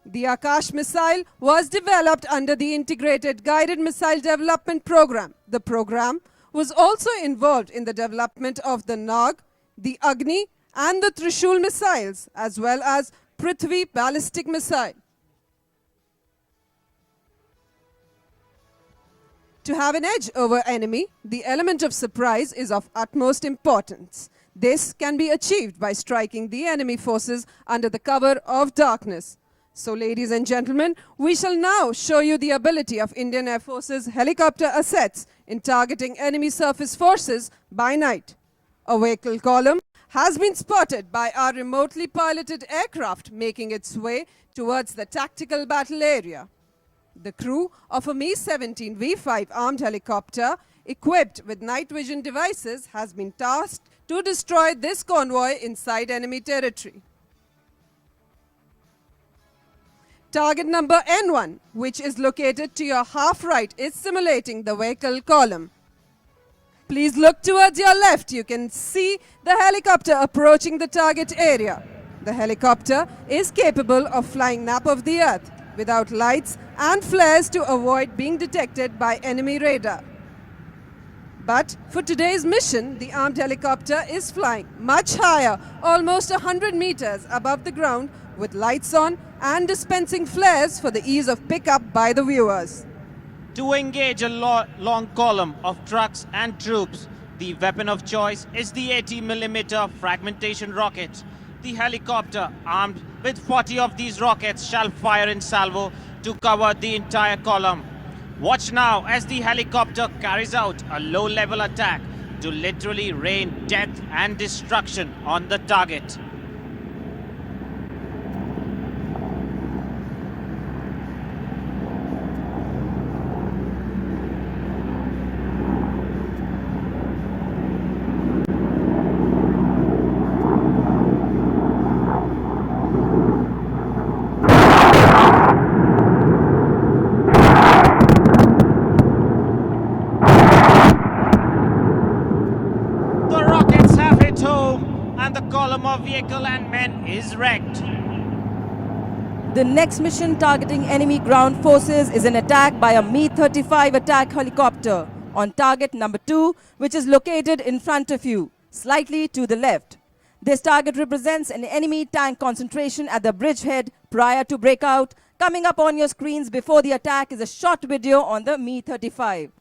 The Akash missile was developed under the Integrated Guided Missile Development Program. The program was also involved in the development of the Nag, the Agni and the Trishul missiles, as well as Prithvi ballistic missile. To have an edge over enemy, the element of surprise is of utmost importance. This can be achieved by striking the enemy forces under the cover of darkness. So, ladies and gentlemen, we shall now show you the ability of Indian Air Force's helicopter assets in targeting enemy surface forces by night. A vehicle column has been spotted by our remotely piloted aircraft making its way towards the tactical battle area. The crew of a Mi-17 V5 armed helicopter equipped with night vision devices has been tasked to destroy this convoy inside enemy territory. Target number N1, which is located to your half right, is simulating the vehicle column. Please look towards your left. You can see the helicopter approaching the target area. The helicopter is capable of flying nap of the earth without lights and flares to avoid being detected by enemy radar. But for today's mission, the armed helicopter is flying much higher, almost 100 meters above the ground, with lights on and dispensing flares for the ease of pickup by the viewers. To engage a long column of trucks and troops, the weapon of choice is the 80mm fragmentation rocket. The helicopter, armed with 40 of these rockets, shall fire in salvo to cover the entire column. Watch now as the helicopter carries out a low-level attack to literally rain death and destruction on the target. Of vehicle and men is wrecked. The next mission targeting enemy ground forces is an attack by a Mi-35 attack helicopter on target number 2, which is located in front of you, slightly to the left. This target represents an enemy tank concentration at the bridgehead prior to breakout. Coming up on your screens before the attack is a short video on the Mi-35.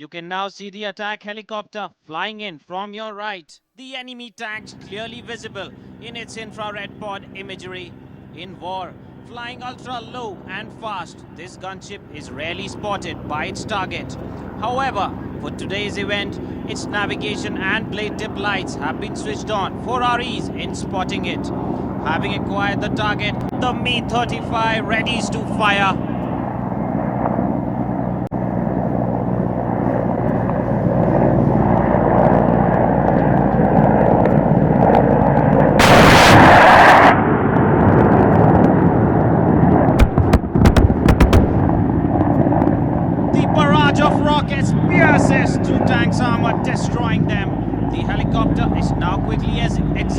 You can now see the attack helicopter flying in from your right. The enemy tanks clearly visible in its infrared pod imagery. In war, flying ultra low and fast, this gunship is rarely spotted by its target. However, for today's event, its navigation and blade tip lights have been switched on for our ease in spotting it. Having acquired the target, the Mi-35 readies to fire.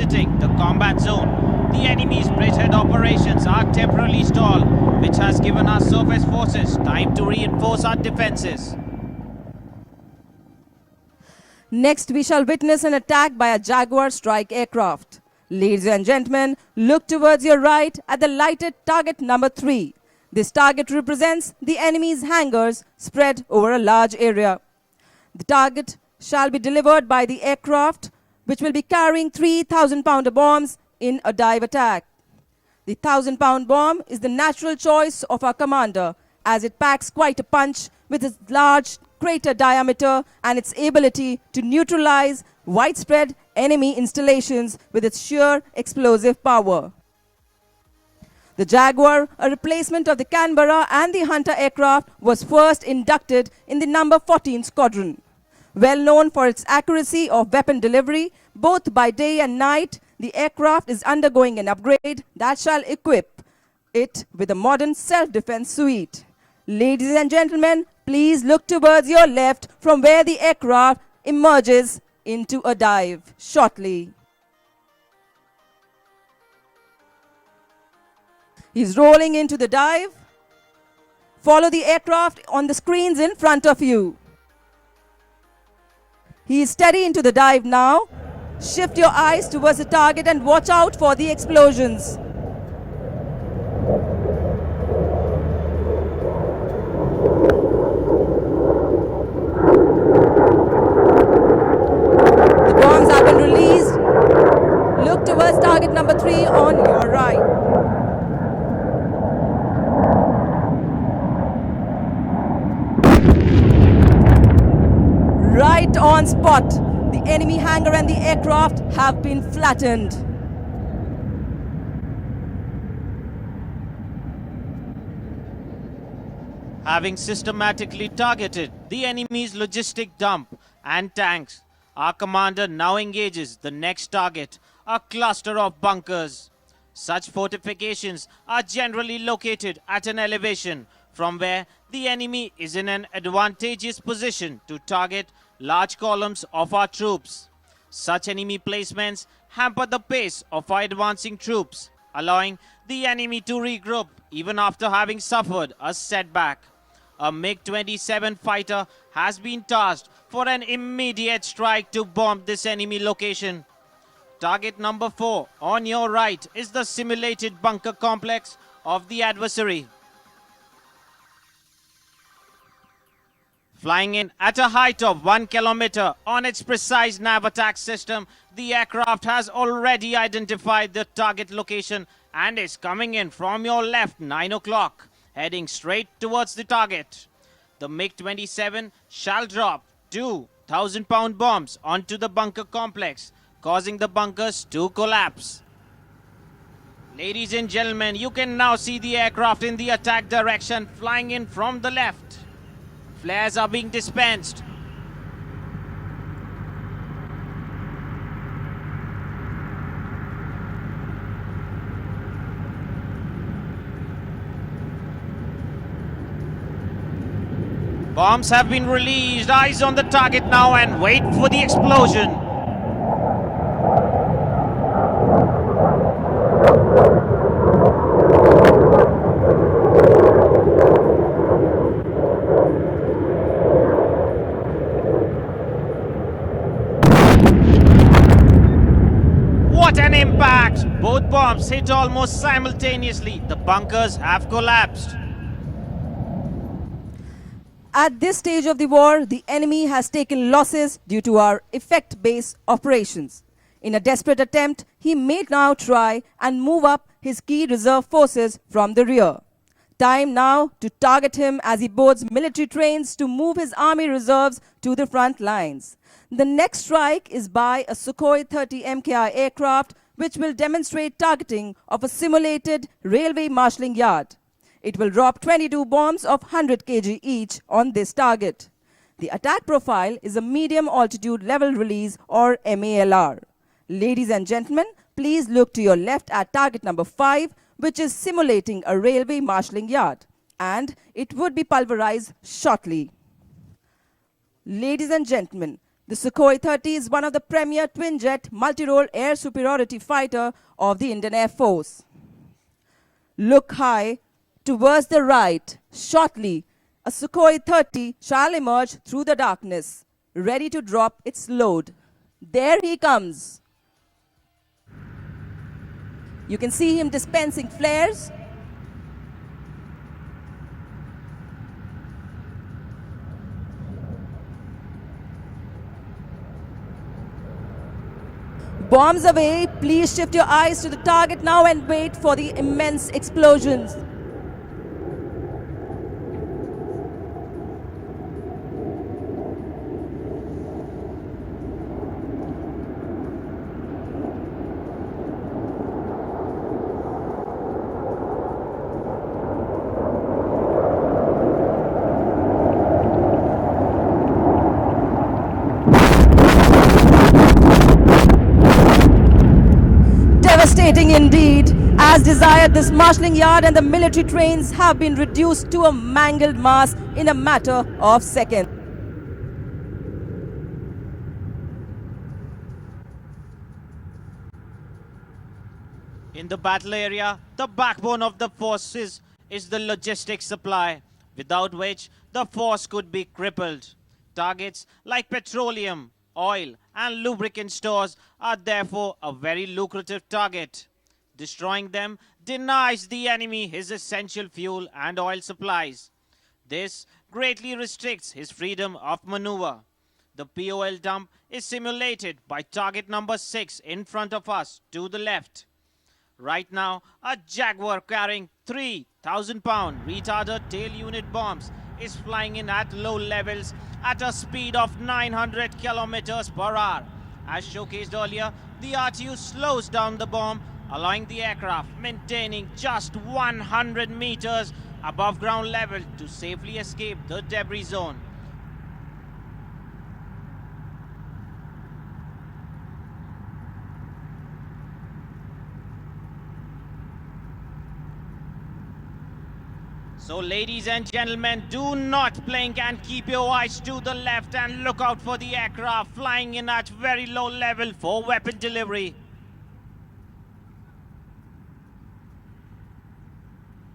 exiting the combat zone. The enemy's bridgehead operations are temporarily stalled, which has given our surface forces time to reinforce our defenses. Next, we shall witness an attack by a Jaguar strike aircraft. Ladies and gentlemen, look towards your right at the lighted target number 3. This target represents the enemy's hangars spread over a large area. The target shall be delivered by the aircraft, which will be carrying 3,000-pounder bombs in a dive attack. The 1,000-pound bomb is the natural choice of our commander, as it packs quite a punch with its large crater diameter and its ability to neutralize widespread enemy installations with its sheer explosive power. The Jaguar, a replacement of the Canberra and the Hunter aircraft, was first inducted in the number 14 squadron. Well known for its accuracy of weapon delivery, both by day and night, the aircraft is undergoing an upgrade that shall equip it with a modern self-defense suite. Ladies and gentlemen, please look towards your left from where the aircraft emerges into a dive shortly. He's rolling into the dive. Follow the aircraft on the screens in front of you. He is steady into the dive now. Shift your eyes towards the target and watch out for the explosions. The bombs have been released. Look towards target number 3 on your right. Right on spot. The enemy hangar and the aircraft have been flattened. Having systematically targeted the enemy's logistic dump and tanks, our commander now engages the next target, a cluster of bunkers. Such fortifications are generally located at an elevation from where the enemy is in an advantageous position to target large columns of our troops. Such enemy placements hamper the pace of our advancing troops, allowing the enemy to regroup even after having suffered a setback. A MiG-27 fighter has been tasked for an immediate strike to bomb this enemy location. Target number 4 on your right is the simulated bunker complex of the adversary. Flying in at a height of 1 kilometer on its precise nav attack system, the aircraft has already identified the target location and is coming in from your left 9 o'clock, heading straight towards the target. The MiG-27 shall drop 2 1,000-pound bombs onto the bunker complex, causing the bunkers to collapse. Ladies and gentlemen, you can now see the aircraft in the attack direction flying in from the left. Flares are being dispensed. Bombs have been released. Eyes on the target now and wait for the explosion. What an impact! Both bombs hit almost simultaneously. The bunkers have collapsed. At this stage of the war, the enemy has taken losses due to our effect-based operations. In a desperate attempt, he may now try and move up his key reserve forces from the rear. Time now to target him as he boards military trains to move his army reserves to the front lines. The next strike is by a Sukhoi 30 MKI aircraft, which will demonstrate targeting of a simulated railway marshalling yard. It will drop 22 bombs of 100 kg each on this target. The attack profile is a medium altitude level release or MALR. Ladies and gentlemen, please look to your left at target number 5, which is simulating a railway marshalling yard, and it would be pulverized shortly. Ladies and gentlemen, The Sukhoi 30 is one of the premier twin-jet multi-role air superiority fighter of the Indian Air Force. Look high towards the right. Shortly, a Sukhoi 30 shall emerge through the darkness, ready to drop its load. There he comes. You can see him dispensing flares. Bombs away. Please shift your eyes to the target now and wait for the immense explosions. Devastating indeed. As desired, this marshalling yard and the military trains have been reduced to a mangled mass in a matter of seconds. In the battle area, the backbone of the forces is the logistics supply, without which the force could be crippled. Targets like petroleum, oil and lubricant stores are therefore a very lucrative target. Destroying them denies the enemy his essential fuel and oil supplies. This greatly restricts his freedom of maneuver. The POL dump is simulated by target number 6 in front of us to the left. Right now, a Jaguar carrying 3,000-pound retarder tail unit bombs is flying in at low levels at a speed of 900 kilometers per hour. As showcased earlier, the RTU slows down the bomb, allowing the aircraft maintaining just 100 meters above ground level to safely escape the debris zone. So ladies and gentlemen, do not blink and keep your eyes to the left and look out for the aircraft flying in at very low level for weapon delivery.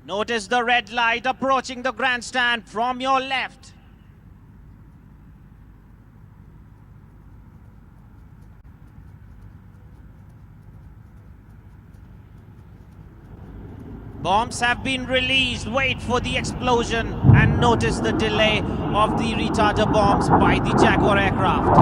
Notice the red light approaching the grandstand from your left. Bombs have been released. Wait for the explosion and notice the delay of the retarder bombs by the Jaguar aircraft.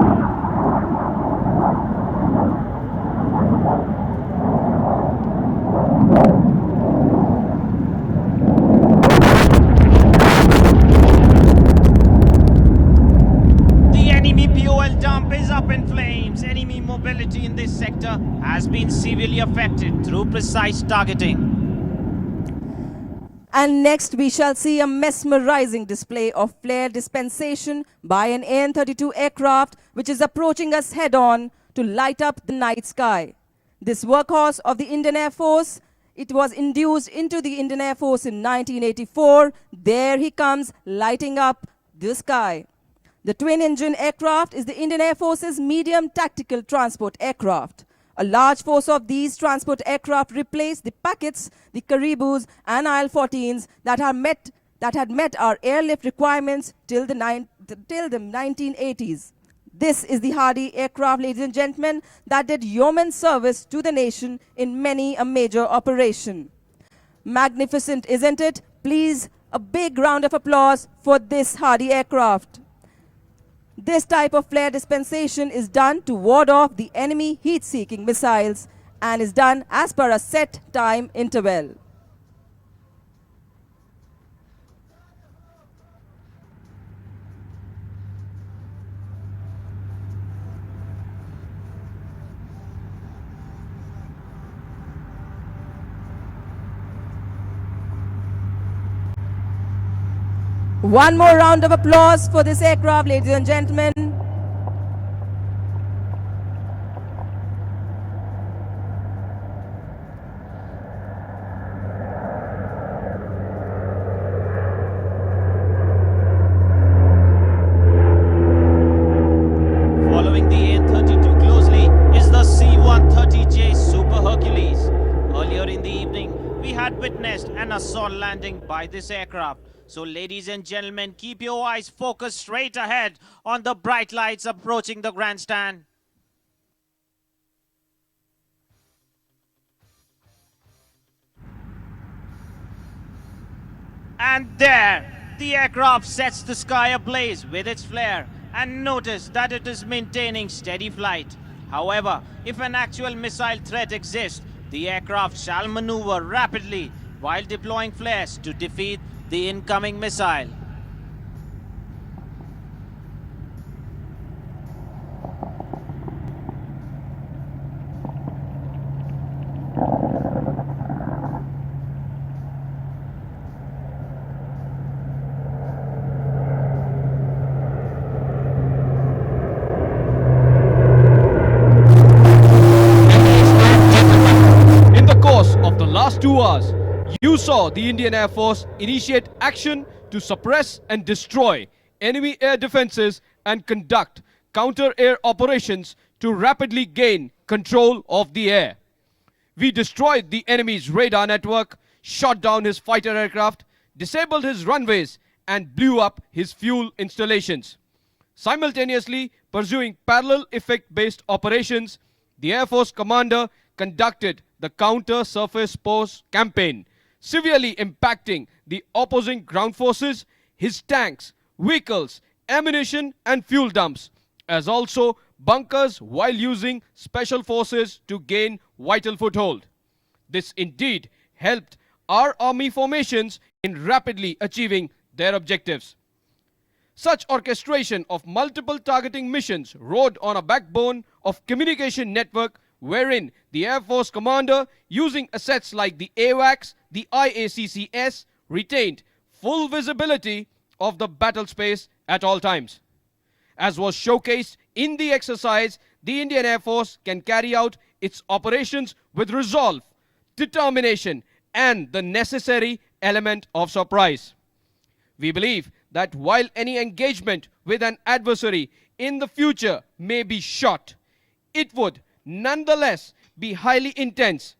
The enemy POL dump is up in flames. Enemy mobility in this sector has been severely affected through precise targeting. And next we shall see a mesmerizing display of flare dispensation by an AN-32 aircraft which is approaching us head-on to light up the night sky. This workhorse of the Indian Air Force, it was induced into the Indian Air Force in 1984. There he comes lighting up the sky. The twin-engine aircraft is the Indian Air Force's medium tactical transport aircraft. A large force of these transport aircraft replaced the Packets, the Caribous and IL-14s that had met our airlift requirements till the 1980s. This is the hardy aircraft, ladies and gentlemen, that did yeoman service to the nation in many a major operation. Magnificent, isn't it? Please, a big round of applause for this hardy aircraft. This type of flare dispensation is done to ward off the enemy heat-seeking missiles and is done as per a set time interval. One more round of applause for this aircraft, ladies and gentlemen. had witnessed an assault landing by this aircraft. So ladies and gentlemen, keep your eyes focused straight ahead on the bright lights approaching the grandstand. And there, the aircraft sets the sky ablaze with its flare, and notice that it is maintaining steady flight. However, if an actual missile threat exists, the aircraft shall maneuver rapidly while deploying flares to defeat the incoming missile. In the course of the last 2 hours, you saw the Indian Air Force initiate action to suppress and destroy enemy air defenses and conduct counter-air operations to rapidly gain control of the air. We destroyed the enemy's radar network, shot down his fighter aircraft, disabled his runways, and blew up his fuel installations. Simultaneously pursuing parallel effect-based operations, the Air Force commander conducted the counter-surface force campaign, severely impacting the opposing ground forces, his tanks, vehicles, ammunition and fuel dumps, as also bunkers while using special forces to gain vital foothold. This indeed helped our army formations in rapidly achieving their objectives. Such orchestration of multiple targeting missions rode on a backbone of communication network wherein the Air Force commander, using assets like the AWACS, the IACCS, retained full visibility of the battle space at all times. As was showcased in the exercise, the Indian Air Force can carry out its operations with resolve, determination, and the necessary element of surprise. We believe that while any engagement with an adversary in the future may be short, it would nonetheless be highly intense.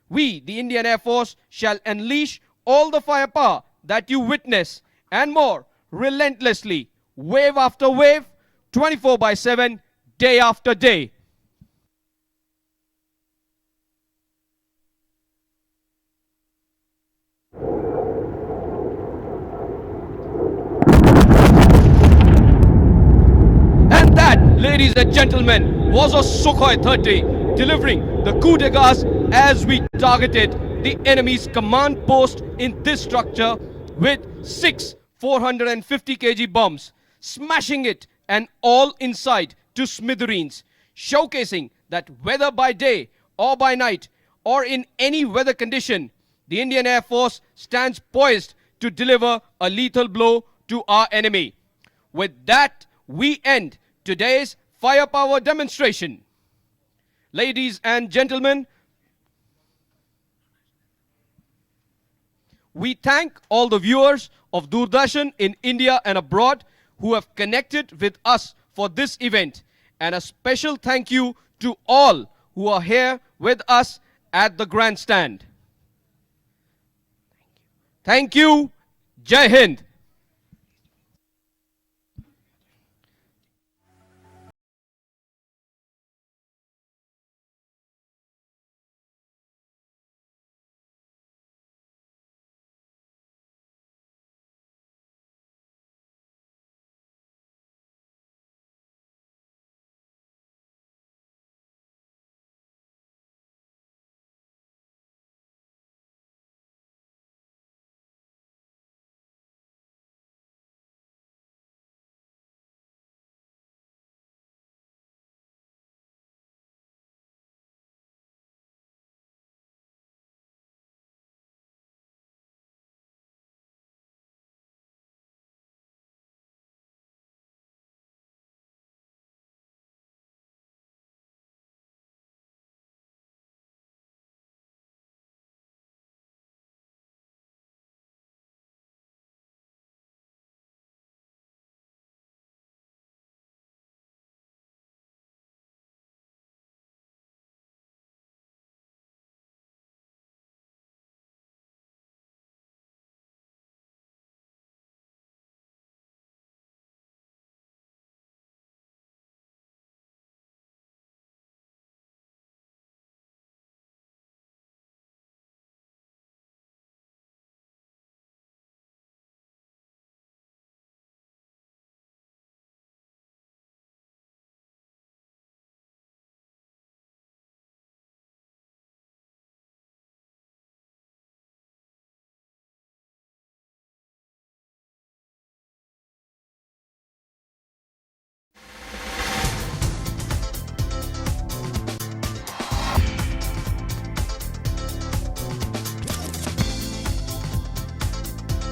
We, the Indian Air Force, shall unleash all the firepower that you witness and more relentlessly, wave after wave, 24/7, day after day. And that, ladies and gentlemen, was a Sukhoi 30 delivering the coup de grace as we targeted the enemy's command post in this structure with 6 450 kg bombs, smashing it and all inside to smithereens, showcasing that whether by day or by night or in any weather condition, the Indian Air Force stands poised to deliver a lethal blow to our enemy. With that, we end today's firepower demonstration. Ladies and gentlemen, we thank all the viewers of Doordarshan in India and abroad who have connected with us for this event, and a special thank you to all who are here with us at the grandstand. Thank you. Jai Hind.